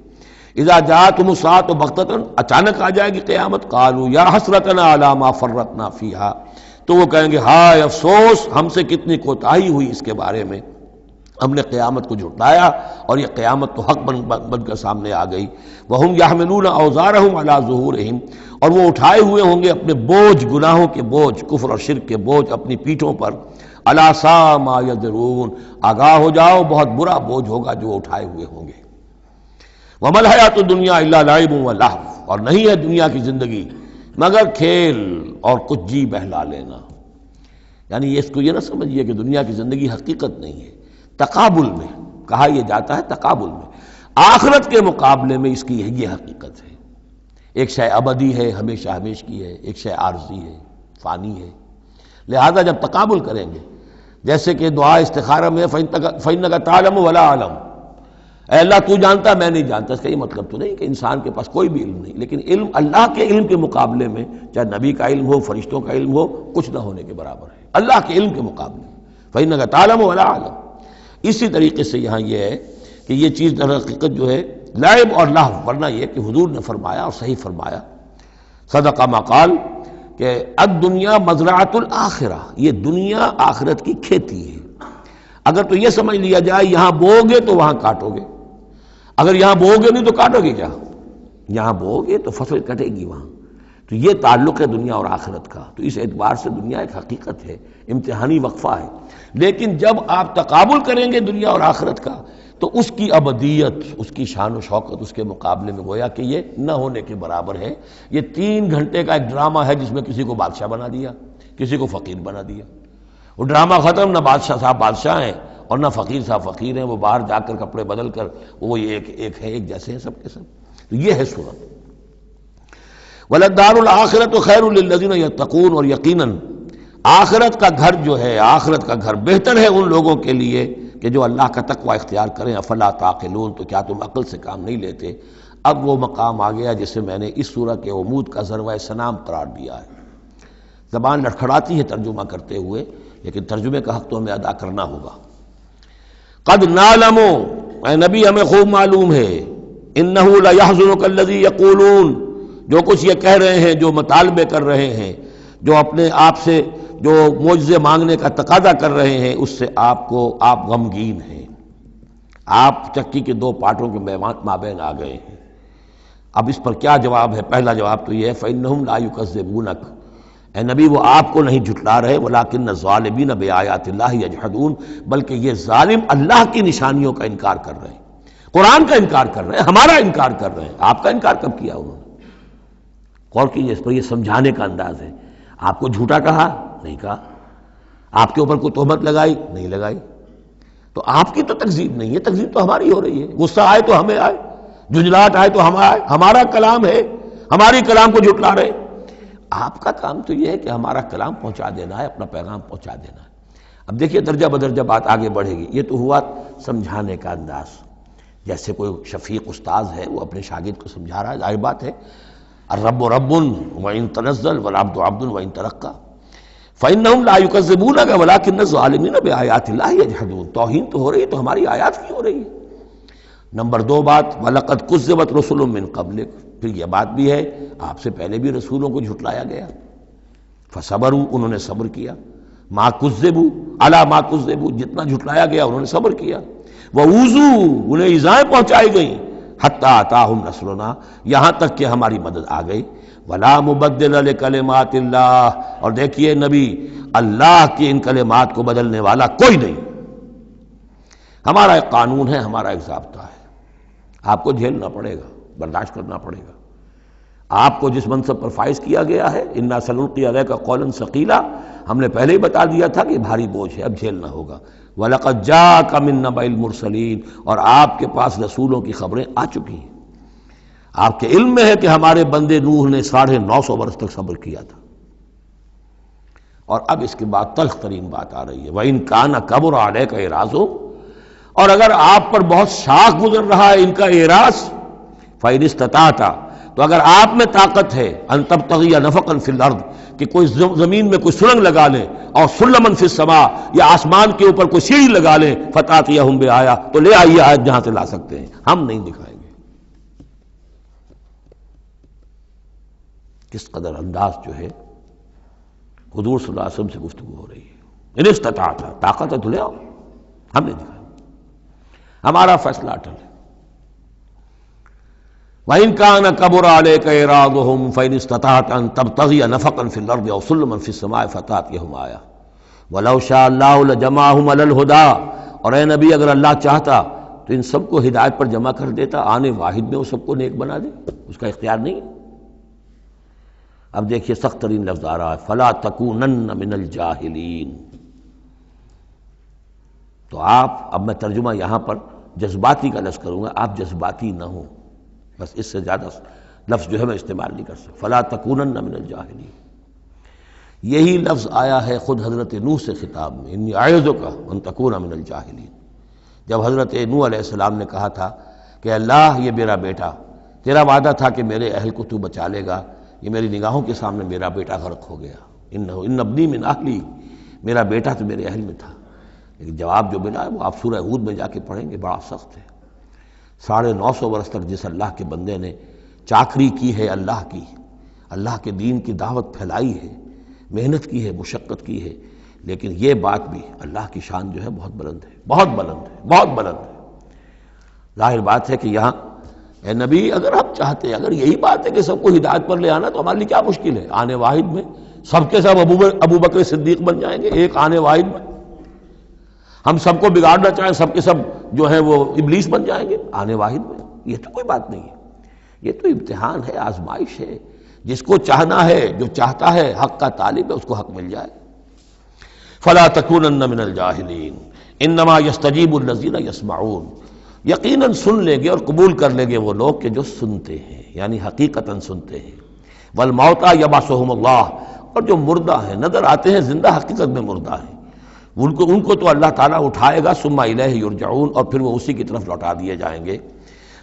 اذا جاءتهم الساعۃ بغتۃ، اچانک آ جائے گی قیامت. قالوا یا حسرتنا علی ما فرطنا فیہا، تو وہ کہیں گے ہائے افسوس ہم سے کتنی کوتاہی ہوئی اس کے بارے میں، ہم نے قیامت کو جھٹلایا اور یہ قیامت تو حق بن کر سامنے آ گئی. وہم یحملون اوزارہم علی ظہورہم، اور وہ اٹھائے ہوئے ہوں گے اپنے بوجھ، گناہوں کے بوجھ، کفر اور شرک کے بوجھ اپنی پیٹھوں پر. الا ساء ما یزرون، آگاہ ہو جاؤ بہت برا بوجھ ہوگا جو اٹھائے ہوئے ہوں گے. وما الحیات الدنیا الا لعب ولہو، اور نہیں ہے دنیا کی زندگی مگر کھیل اور کچھ جی بہلا لینا. یعنی اس کو یہ نہ سمجھیے کہ دنیا کی زندگی حقیقت نہیں ہے، تقابل میں کہا یہ جاتا ہے، تقابل میں آخرت کے مقابلے میں اس کی یہ حقیقت ہے. ایک شے ابدی ہے، ہمیشہ ہمیش کی ہے، ایک شے عارضی ہے، فانی ہے. لہذا جب تقابل کریں گے، جیسے کہ دعا استخارہ میں فَإِنَّكَ تَعْلَمُ وَلَا أَعْلَمُ، اے اللہ تو جانتا میں نہیں جانتا، اس کا یہ مطلب تو نہیں کہ انسان کے پاس کوئی بھی علم نہیں، لیکن علم اللہ کے علم کے مقابلے میں، چاہے نبی کا علم ہو، فرشتوں کا علم ہو، کچھ نہ ہونے کے برابر ہے اللہ کے علم کے مقابلے میں. فَإِنَّكَ تَعْلَمُ وَلَا أَعْلَمُ. اسی طریقے سے یہاں یہ ہے کہ یہ چیز در حقیقت جو ہے لعب اور لہو، ورنہ یہ کہ حضور نے فرمایا اور صحیح فرمایا، صدق ما قال، کہ الدنیا مزرعۃ الآخرہ، یہ دنیا آخرت کی کھیتی ہے. اگر تو یہ سمجھ لیا جائے یہاں بو گے تو وہاں کاٹو گے، اگر یہاں بو گے نہیں تو کاٹو گے کیا؟ یہاں بو گے تو فصل کٹے گی وہاں. تو یہ تعلق ہے دنیا اور آخرت کا. تو اس اعتبار سے دنیا ایک حقیقت ہے، امتحانی وقفہ ہے. لیکن جب آپ تقابل کریں گے دنیا اور آخرت کا تو اس کی ابدیت، اس کی شان و شوکت اس کے مقابلے میں گویا کہ یہ نہ ہونے کے برابر ہے. یہ 3 گھنٹے کا ایک ڈرامہ ہے جس میں کسی کو بادشاہ بنا دیا، کسی کو فقیر بنا دیا. وہ ڈرامہ ختم، نہ بادشاہ صاحب بادشاہ ہیں اور نہ فقیر صاحب فقیر ہیں، وہ باہر جا کر کپڑے بدل کر وہ ایک ہے، ایک جیسے ہیں سب کے سب. تو یہ ہے صورت. وَلَلدَّارُ الْآخِرَةُ خَيْرٌ لِّلَّذِينَ يَتَّقُونَ، اور یقیناً آخرت کا گھر جو ہے، آخرت کا گھر بہتر ہے ان لوگوں کے لیے کہ جو اللہ کا تقوی اختیار کریں. افلا تعقلون، تو کیا تم عقل سے کام نہیں لیتے؟ اب وہ مقام آ گیا جسے میں نے اس سورہ کے عمود کا ذروہ سنام قرار دیا ہے. زبان لڑکھڑاتی ہے ترجمہ کرتے ہوئے، لیکن ترجمے کا حق تو ہمیں ادا کرنا ہوگا. قد نعلم، اے نبی ہمیں خوب معلوم ہے، انہ لیحزنک الذی یقولون، جو کچھ یہ کہہ رہے ہیں، جو مطالبے کر رہے ہیں، جو اپنے آپ سے جو معجزے مانگنے کا تقاضا کر رہے ہیں، اس سے آپ غمگین ہیں. آپ چکی کے 2 پارٹوں کے مابین آ گئے ہیں. اب اس پر کیا جواب ہے؟ پہلا جواب تو یہ ہے فإنہم لا یکذبونک، اے نبی وہ آپ کو نہیں جھٹلا رہے، ولکن الظالمین بآیات اللہ یجحدون، بلکہ یہ ظالم اللہ کی نشانیوں کا انکار کر رہے ہیں، قرآن کا انکار کر رہے ہیں، ہمارا انکار کر رہے ہیں. آپ کا انکار کب کیا انہوں نے؟ غور کیجیے، اس پر یہ سمجھانے کا انداز ہے. آپ کو جھوٹا کہا؟ نہیں کہا. آپ کے اوپر کوئی تہمت لگائی؟ نہیں لگائی. تو آپ کی تو تکذیب نہیں ہے، تکذیب تو ہماری ہو رہی ہے. غصہ آئے تو ہمیں آئے، جھنجھلاہٹ آئے تو ہمیں آئے. ہمارا کلام ہے، ہماری کلام کو جھٹلا رہے. آپ کا کام تو یہ ہے کہ ہمارا کلام پہنچا دینا ہے، اپنا پیغام پہنچا دینا ہے. اب دیکھیے درجہ بدرجہ بات آگے بڑھے گی. یہ تو ہوا سمجھانے کا انداز، جیسے کوئی شفیق استاذ ہے وہ اپنے شاگرد کو سمجھا رہا ہے. ظاہر بات ہے الرب رب وان تنزل والعبد عبد وان ترقى فانهم لا يكذبونك ولكن الظالمين بآيات الله يجحدون. توہین تو ہو رہی ہے، تو ہماری آیات کی ہو رہی ہے. نمبر 2 بات وَلَقَدْ كُذِّبَتْ رُسُلٌ مِّن قَبْلِكَ، پھر یہ بات بھی ہے آپ سے پہلے بھی رسولوں کو جھٹلایا گیا. فَصَبَرُوا، انہوں نے صبر کیا. مَا كُذِّبُوا عَلَىٰ مَا كُذِّبُوا، جتنا جھٹلایا گیا انہوں نے صبر کیا. وَأُوذُوا انہیں ایذائیں پہنچائی گئیں، حتیٰ آتاہم نصرنا یہاں تک کہ ہماری مدد آ گئی، وَلَا مُبَدِّلَ لِكَلِمَاتِ اللَّهِ اور دیکھیے نبی، اللہ کے ان کلمات کو بدلنے والا کوئی نہیں۔ ہمارا ایک قانون ہے، ہمارا ایک ضابطہ ہے، آپ کو جھیلنا پڑے گا، برداشت کرنا پڑے گا۔ آپ کو جس منصب پر فائز کیا گیا ہے، اِنَّا سَنُلْقِي عَلَيْكَ قَوْلًا ثَقِيلًا، ہم نے پہلے ہی بتا دیا تھا کہ بھاری بوجھ ہے، اب جھیلنا ہوگا۔ وَلَقَدْ جَاءَكَ مِن نَّبَإِ الْمُرْسَلِينَ اور آپ کے پاس رسولوں کی خبریں آ چکی ہیں۔ آپ کے علم میں ہے کہ ہمارے بندے نوح نے 950 برس تک صبر کیا تھا۔ اور اب اس کے بعد تلخ ترین بات آ رہی ہے، وَإِن كَانَ كَبُرَ عَلَيْكَ إِعْرَاضُهُمْ اور اگر آپ پر بہت شاق گزر رہا ہے ان کا اعراض، فَإِنِ اسْتَطَعْتَ تو اگر آپ میں طاقت ہے، أَن تَبْتَغِيَ نَفَقًا فِي الْأَرْضِ کہ کوئی زمین میں کوئی سرنگ لگا لیں، اور سلمًا فی السماء یا آسمان کے اوپر کوئی سیڑھی لگا لیں، فَتَأْتِيَهُم بِآیَةٍ تو لے آئیے آیت جہاں سے لا سکتے ہیں، ہم نہیں دکھائیں گے۔ کس قدر انداز جو ہے حضور صلی اللہ علیہ وسلم سے گفتگو ہو رہی ہے۔ ان استطاعت طاقت ہے تو لے آؤ، ہم نہیں دکھائیں، ہمارا فیصلہ اٹل ہے۔ وَإِن كَانَ كَبُرَ عَلَيْكَ إِعْرَاضُهُمْ فَإِنِ اسْتَطَعْتَ أَن تَبْتَغِيَ نَفَقًا فِي الْأَرْضِ أَوْ سُلَّمًا فِي السَّمَاءِ فَتَأْتِيَهُمْ آیَةٌ وَلَوْ شَاءَ اللَّهُ لَجَمَعَهُمْ عَلَى الْهُدَىٰ اور اے نبی اگر اللہ چاہتا تو ان سب کو ہدایت پر جمع کر دیتا، آنے واحد میں وہ سب کو نیک بنا دے، اس کا اختیار نہیں ہے۔ اب دیکھیے سخت ترین لفظ آ رہا ہے، فَلَا تَكُونَنَّ مِنَ الْجَاهِلِينَ تو آپ، اب میں ترجمہ یہاں پر جذباتی کا لفظ کروں گا، آپ جذباتی نہ ہوں، بس اس سے زیادہ لفظ جو ہے میں استعمال نہیں کر سکتا۔ فَلَا تَكُونَنَّ مِنَ الْجَاهِلِينَ یہی لفظ آیا ہے خود حضرت نوح سے خطاب میں، إِنِّي أَعِظُكَ أَن تَكُونَ مِنَ الْجَاهِلِينَ جب حضرت نوح علیہ السلام نے کہا تھا کہ اللہ یہ میرا بیٹا، تیرا وعدہ تھا کہ میرے اہل کو تو بچا لے گا، یہ میری نگاہوں کے سامنے میرا بیٹا غرق ہو گیا، إِنَّ ابْنِي مِنْ أَهْلِي میرا بیٹا تو میرے اہل میں تھا۔ لیکن جواب جو ملا ہے وہ آپ سورہ ہود میں جا کے پڑھیں گے، بڑا سخت ہے۔ 950 برس تک جس اللہ کے بندے نے چاکری کی ہے اللہ کی، اللہ کے دین کی دعوت پھیلائی ہے، محنت کی ہے، مشقت کی ہے، لیکن یہ بات بھی اللہ کی شان جو ہے بہت بلند ہے، بہت بلند ہے، بہت بلند ہے۔ ظاہر بات ہے کہ یہاں اے نبی اگر ہم چاہتے، اگر یہی بات ہے کہ سب کو ہدایت پر لے آنا تو ہمارے لیے کیا مشکل ہے، آنے واحد میں سب کے سب ابو بکر صدیق بن جائیں گے، ایک آنے واحد میں ہم سب کو بگاڑنا چاہیں سب کے سب جو ہے وہ ابلیس بن جائیں گے آنے واحد میں، یہ تو کوئی بات نہیں ہے، یہ تو امتحان ہے، آزمائش ہے، جس کو چاہنا ہے، جو چاہتا ہے، حق کا طالب ہے، اس کو حق مل جائے۔ فَلَا تَكُونَنَّ مِنَ الْجَاهِلِينَ إِنَّمَا يَسْتَجِيبُ الَّذِينَ يَسْمَعُونَ یقیناً سن لیں گے اور قبول کر لیں گے وہ لوگ کہ جو سنتے ہیں، یعنی حقیقتاً سنتے ہیں۔ وَالْمَوْتَىٰ يَبْعَثُهُمُ اللَّهُ اور جو مردہ ہیں، نظر آتے ہیں زندہ، حقیقت میں مردہ ہیں، ان کو تو اللہ تعالیٰ اٹھائے گا، ثم الیہ یرجعون اور پھر وہ اسی کی طرف لوٹا دیے جائیں گے۔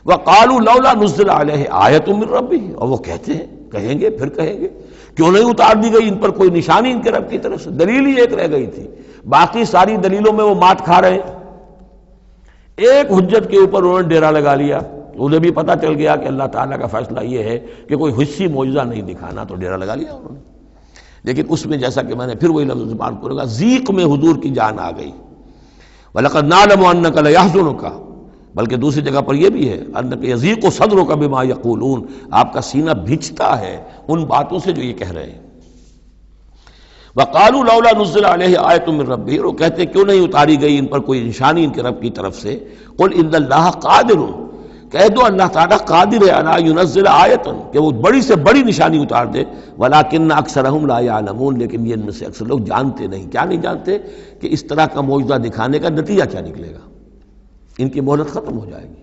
وقالوا لولا نزل علیہ آیۃ من ربہ اور وہ کہتے ہیں، کہیں گے پھر کہیں گے کیوں نہیں اتار دی گئی ان پر کوئی نشانی ان کے رب کی طرف سے، دلیل ہی ایک رہ گئی تھی، باقی ساری دلیلوں میں وہ مات کھا رہے ہیں، ایک حجت کے اوپر انہوں نے ڈیرا لگا لیا، انہیں بھی پتہ چل گیا کہ اللہ تعالیٰ کا فیصلہ یہ ہے کہ کوئی حسی معجزہ نہیں دکھانا، تو ڈیرا لگا لیا انہوں نے۔ لیکن اس میں جیسا کہ میں نے پھر وہی لفظ استعمال کروں گا، ذیق میں حضور کی جان آ گئی۔ وَلَقَدْ نَعْلَمُ أَنَّكَ لَيَحْزُنُكَ بلکہ دوسری جگہ پر یہ بھی ہے، أَنَّكَ يَضِيقُ صَدْرُكَ بِمَا يَقُولُونَ آپ کا سینہ بھیجتا ہے ان باتوں سے جو یہ کہہ رہے ہیں۔ وَقَالُوا لَوْلَا نُزِّلَ عَلَيْهِ آیَةٌ مِّن رَبِّهِ وہ کہتے ہیں کیوں نہیں اتاری گئی ان پر کوئی نشانی ان کے رب کی طرف سے۔ قُلْ إِنَّ اللَّهَ قَادِرٌ کہہ دو اللہ تعالیٰ قادر ہے علی ينزل آیۃ کہ وہ بڑی سے بڑی نشانی اتار دے، ولیکن اکثرہم لا یعلمون لیکن یہ ان میں سے اکثر لوگ جانتے نہیں، کیا نہیں جانتے کہ اس طرح کا معجزہ دکھانے کا نتیجہ کیا نکلے گا، ان کی مہلت ختم ہو جائے گی۔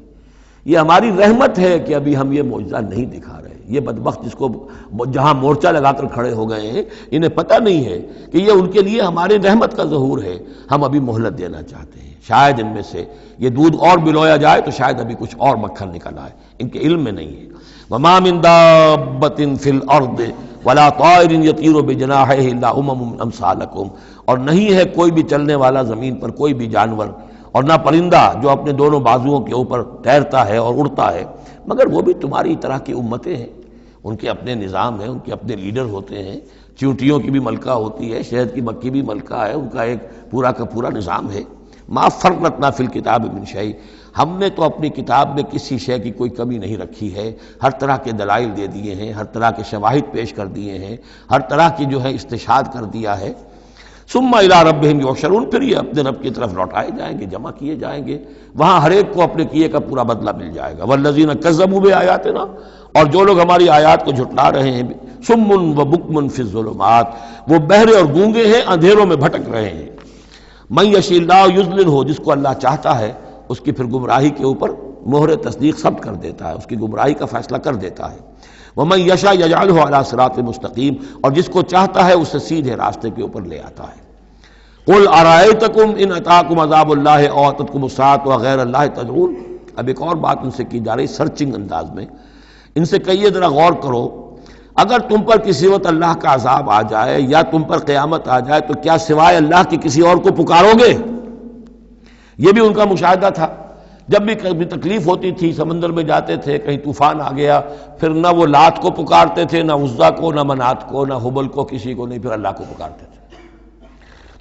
یہ ہماری رحمت ہے کہ ابھی ہم یہ معجزہ نہیں دکھا رہے، یہ بدبخت جس کو جہاں مورچہ لگا کر کھڑے ہو گئے ہیں انہیں پتہ نہیں ہے کہ یہ ان کے لیے ہمارے رحمت کا ظہور ہے، ہم ابھی مہلت دینا چاہتے ہیں، شاید ان میں سے یہ دودھ اور بلویا جائے تو شاید ابھی کچھ اور مکھن نکل آئے، ان کے علم میں نہیں ہے۔ وَمَا مِن دَابَّةٍ فِي الْأَرْضِ وَلَا طَائِرٍ يَطِيرُ بِجَنَاحَيْهِ إِلَّا أُمَمٌ أَمْثَالُكُمْ اور نہیں ہے کوئی بھی چلنے والا زمین پر کوئی بھی جانور اور نہ پرندہ جو اپنے دونوں بازوؤں کے اوپر تیرتا ہے اور اڑتا ہے، مگر وہ بھی تمہاری طرح کی امتیں ہیں، ان کے اپنے نظام ہیں، ان کے اپنے لیڈر ہوتے ہیں، چیونٹیوں کی بھی ملکہ ہوتی ہے، شہد کی مکھی بھی ملکہ ہے، ان کا ایک پورا کا پورا نظام ہے۔ ما فرطنا فی الکتاب من شیء، ہم نے تو اپنی کتاب میں کسی شے کی کوئی کمی نہیں رکھی ہے، ہر طرح کے دلائل دے دیے ہیں، ہر طرح کے شواہد پیش کر دیے ہیں، ہر طرح کی جو ہے استشہاد کر دیا ہے۔ ثم الی ربہم یحشرون، پھر یہ اپنے رب کی طرف لوٹائے جائیں گے، جمع کیے جائیں گے، وہاں ہر ایک کو اپنے کیے کا پورا بدلہ مل جائے گا۔ والذین کذبوا بآیاتنا، اور جو لوگ ہماری آیات کو جھٹلا رہے ہیں، صم و بکم فی الظلمات، وہ بہرے اور گونگے ہیں، اندھیروں میں بھٹک رہے ہیں۔ من یشاء اللہ یضللہ، جس کو اللہ چاہتا ہے اس کی پھر گمراہی کے اوپر مہر تصدیق ثبت کر دیتا ہے، اس کی گمراہی کا فیصلہ کر دیتا ہے۔ ومن یشاء یجعلہ علی صراط مستقیم، اور جس کو چاہتا ہے اسے سیدھے راستے کے اوپر لے آتا ہے۔ قل ارائیتکم ان اتاکم عذاب اللہ او اتتکم الساعۃ وغیر اللہ تدعون، اب ایک اور بات ان سے کی جا رہی سرچنگ انداز میں، ان سے کہیے ذرا غور کرو، اگر تم پر کسی وقت اللہ کا عذاب آ جائے یا تم پر قیامت آ جائے تو کیا سوائے اللہ کے کسی اور کو پکارو گے؟ یہ بھی ان کا مشاہدہ تھا، جب بھی کبھی تکلیف ہوتی تھی سمندر میں جاتے تھے، کہیں طوفان آ گیا، پھر نہ وہ لات کو پکارتے تھے، نہ عزا کو، نہ منات کو، نہ حبل کو، کسی کو نہیں، پھر اللہ کو پکارتے تھے۔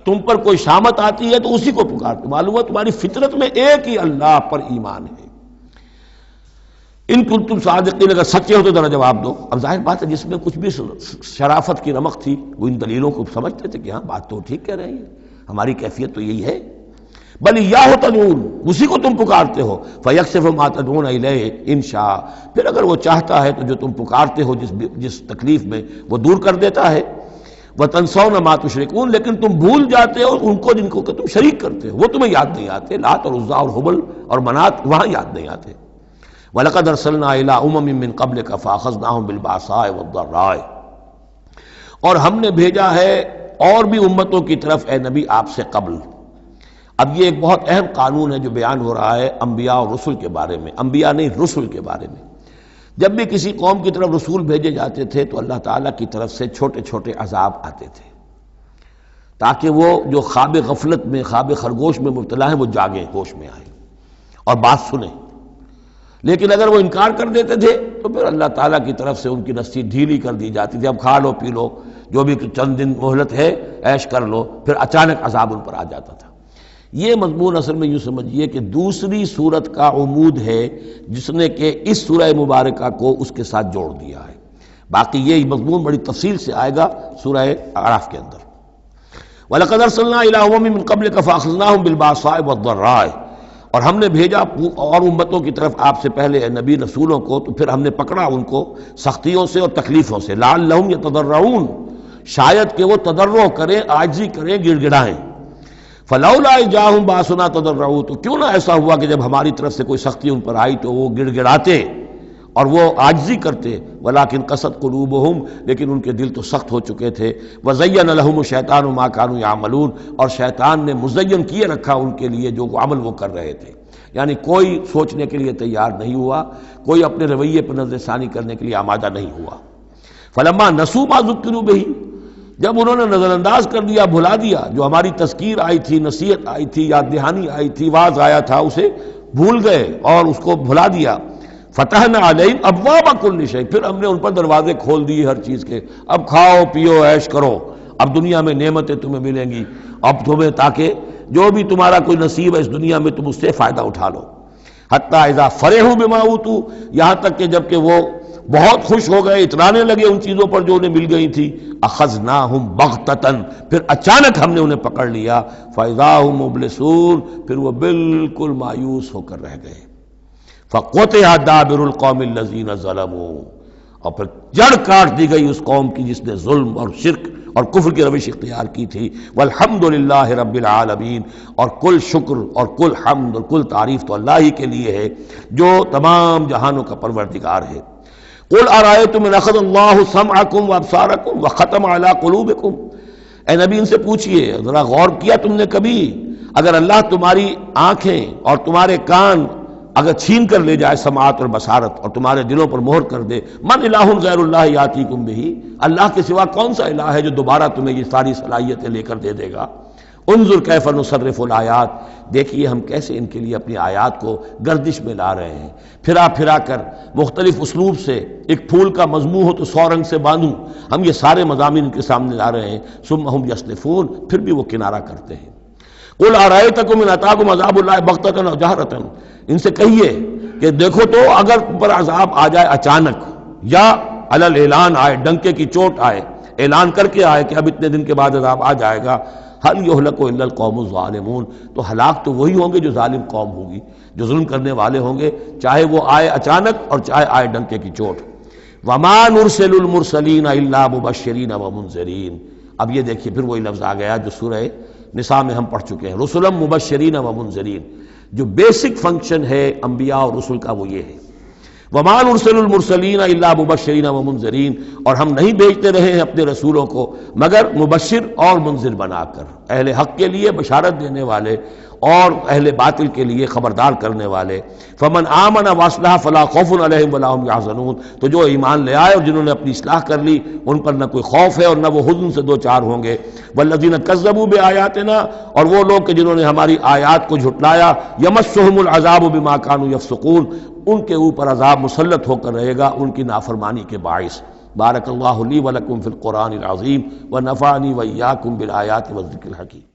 تم پر کوئی شامت آتی ہے تو اسی کو پکارتے، معلوم ہے تمہاری فطرت میں ایک ہی اللہ پر ایمان ہے۔ ان کنتم صادقین، اگر سچے ہو تو ذرا جواب دو۔ اب ظاہر بات ہے جس میں کچھ بھی شرافت کی رمق تھی وہ ان دلیلوں کو سمجھتے تھے کہ ہاں بات تو ٹھیک کہہ رہے ہیں، ہماری کیفیت تو یہی ہے۔ بل ایاہ تدعون، اسی کو تم پکارتے ہو، فیکشف ما تدعون الیہ ان شاء، پھر اگر وہ چاہتا ہے تو جو تم پکارتے ہو جس تکلیف میں وہ دور کر دیتا ہے۔ وتنسون ما تشرکون، لیکن تم بھول جاتے ہو ان کو جن کو کہ تم شریک کرتے ہو، وہ تمہیں یاد نہیں آتے، لات اور عزا اور حبل اور منات وہاں یاد نہیں آتے۔ وَلَقَدْ أَرْسَلْنَا إِلَىٰ أُمَمٍ مِّن قَبْلِكَ فَأَخَذْنَاهُم بِالْبَأْسَاءِ وَالضَّرَّاءِ، اور ہم نے بھیجا ہے اور بھی امتوں کی طرف اے نبی آپ سے قبل۔ اب یہ ایک بہت اہم قانون ہے جو بیان ہو رہا ہے انبیاء اور رسل کے بارے میں، انبیاء نہیں رسل کے بارے میں۔ جب بھی کسی قوم کی طرف رسول بھیجے جاتے تھے تو اللہ تعالیٰ کی طرف سے چھوٹے چھوٹے عذاب آتے تھے تاکہ وہ جو خواب غفلت میں، خواب خرگوش میں مبتلا ہیں وہ جاگیں، ہوش میں آئیں اور بات سنیں۔ لیکن اگر وہ انکار کر دیتے تھے تو پھر اللہ تعالیٰ کی طرف سے ان کی رسی ڈھیلی کر دی جاتی تھی، اب کھا لو پی لو، جو بھی چند دن مہلت ہے عیش کر لو، پھر اچانک عذاب ان پر آ جاتا تھا۔ یہ مضمون اصل میں یوں سمجھیے کہ دوسری سورت کا عمود ہے جس نے کہ اس سورہ مبارکہ کو اس کے ساتھ جوڑ دیا ہے، باقی یہ مضمون بڑی تفصیل سے آئے گا سورہ اعراف کے اندر۔ وَلَقَدْ أَرْسَلْنَا إِلَىٰ أُمَمٍ مِّن قَبْلِكَ فَأَخَذْنَاهُم بِالْبَأْسَاءِ وَالضَّرَّاءِ، اور ہم نے بھیجا اور امتوں کی طرف آپ سے پہلے نبی رسولوں کو، تو پھر ہم نے پکڑا ان کو سختیوں سے اور تکلیفوں سے، لعلہم یتضرعون، شاید کہ وہ تضرع کریں، عاجزی کریں، گڑ گڑائیں۔ فلولا جاءہم باسنا تضرعوا، تو کیوں نہ ایسا ہوا کہ جب ہماری طرف سے کوئی سختی ان پر آئی تو وہ گڑ گڑاتے اور وہ عاجزی کرتے، ولیکن قست قلوبہم، لیکن ان کے دل تو سخت ہو چکے تھے، وزین لہم الشیطان ما کانوا یعملون، اور شیطان نے مزین کیے رکھا ان کے لیے جو عمل وہ کر رہے تھے، یعنی کوئی سوچنے کے لیے تیار نہیں ہوا، کوئی اپنے رویے پر نظر ثانی کرنے کے لیے آمادہ نہیں ہوا۔ فلما نسوا ما ذکروا بہ، جب انہوں نے نظر انداز کر دیا، بھلا دیا، جو ہماری تذکیر آئی تھی، نصیحت آئی تھی، یاد دہانی آئی تھی، واعظ آیا تھا، اسے بھول گئے اور اس کو بھلا دیا۔ فتحنا علیہم ابواب کل شیء، پھر ہم نے ان پر دروازے کھول دیے ہر چیز کے، اب کھاؤ پیو عیش کرو، اب دنیا میں نعمتیں تمہیں ملیں گی، اب تمہیں تاکہ جو بھی تمہارا کوئی نصیب ہے اس دنیا میں تم اس سے فائدہ اٹھا لو۔ حتی اذا فرحوا بما اوتوا، یہاں تک کہ جب کہ وہ بہت خوش ہو گئے، اترانے لگے ان چیزوں پر جو انہیں مل گئی تھی، اخذناہم بغتۃ، پھر اچانک ہم نے انہیں پکڑ لیا، فاذا ھم مبلسون، پھر وہ بالکل مایوس ہو کر رہ گئے۔ فقطع دابر القوم الذین ظلموا، اور پھر جڑ کاٹ دی گئی اس قوم کی جس نے ظلم اور شرک اور کفر کی روش اختیار کی تھی۔ والحمدللہ رب العالمین، اور کل شکر اور کل حمد اور کل تعریف تو اللہ ہی کے لیے ہے جو تمام جہانوں کا پروردگار ہے۔ قل ارأیتم ان اخذ اللہ سمعکم وابصارکم وختم علی قلوبکم، اے نبی ان سے پوچھئے، ذرا غور کیا تم نے کبھی، اگر اللہ تمہاری آنکھیں اور تمہارے کان اگر چھین کر لے جائے سماعت اور بصارت اور تمہارے دلوں پر مہر کر دے، من الہ غیر اللہ یاتیکم بہ، اللہ کے سوا کون سا الہ ہے جو دوبارہ تمہیں یہ ساری صلاحیتیں لے کر دے دے گا۔ انظر کیف نصرف الآیات، دیکھیے ہم کیسے ان کے لیے اپنی آیات کو گردش میں لا رہے ہیں، پھرا پھرا کر مختلف اسلوب سے، ایک پھول کا مضمون ہو تو 100 رنگ سے باندھوں، ہم یہ سارے مضامین ان کے سامنے لا رہے ہیں، ثم ہم یصلفون، پھر بھی وہ کنارہ کرتے ہیں۔ قل ارأیتکم ان اتاکم عذاب اللہ بغتۃ او جہرۃ، ان سے کہیے کہ دیکھو تو اگر تم پر عذاب آ جائے اچانک یا علی الاعلان آئے، ڈنکے کی چوٹ آئے، اعلان کر کے آئے کہ اب اتنے دن کے بعد عذاب آ جائے گا، هل يهلك الا القوم الظالمون، تو ہلاک تو وہی ہوں گے جو ظالم قوم ہوگی، جو ظلم کرنے والے ہوں گے، چاہے وہ آئے اچانک اور چاہے آئے ڈنکے کی چوٹ۔ وما نرسل المرسلین الا مبشرین ومنذرین، اب یہ دیکھیے پھر وہی لفظ آ گیا جو سورہ نساء میں ہم پڑھ چکے ہیں، رسلا مبشرین ومنذرین، جو بیسک فنکشن ہے انبیاء اور رسل کا وہ یہ ہے۔ وما نرسل المرسلین الا مبشرین ومنذرین، اور ہم نہیں بھیجتے رہے ہیں اپنے رسولوں کو مگر مبشر اور منذر بنا کر، اہل حق کے لیے بشارت دینے والے اور اہل باطل کے لیے خبردار کرنے والے۔ فمن آمن واصلح فلا خوف علیہم ولا هم يحزنون، تو جو ایمان لے آئے اور جنہوں نے اپنی اصلاح کر لی ان پر نہ کوئی خوف ہے اور نہ وہ حزن سے دو چار ہوں گے۔ والذین کذبوا بآیاتنا، اور وہ لوگ کہ جنہوں نے ہماری آیات کو جھٹلایا، یمسهم العذاب بما كانوا يفسقون، ان کے اوپر عذاب مسلط ہو کر رہے گا ان کی نافرمانی کے باعث۔ بارک اللہ لی ولکم فی القرآن العظیم ونفعنی وإیاکم بالآیات والذکر الحکیم۔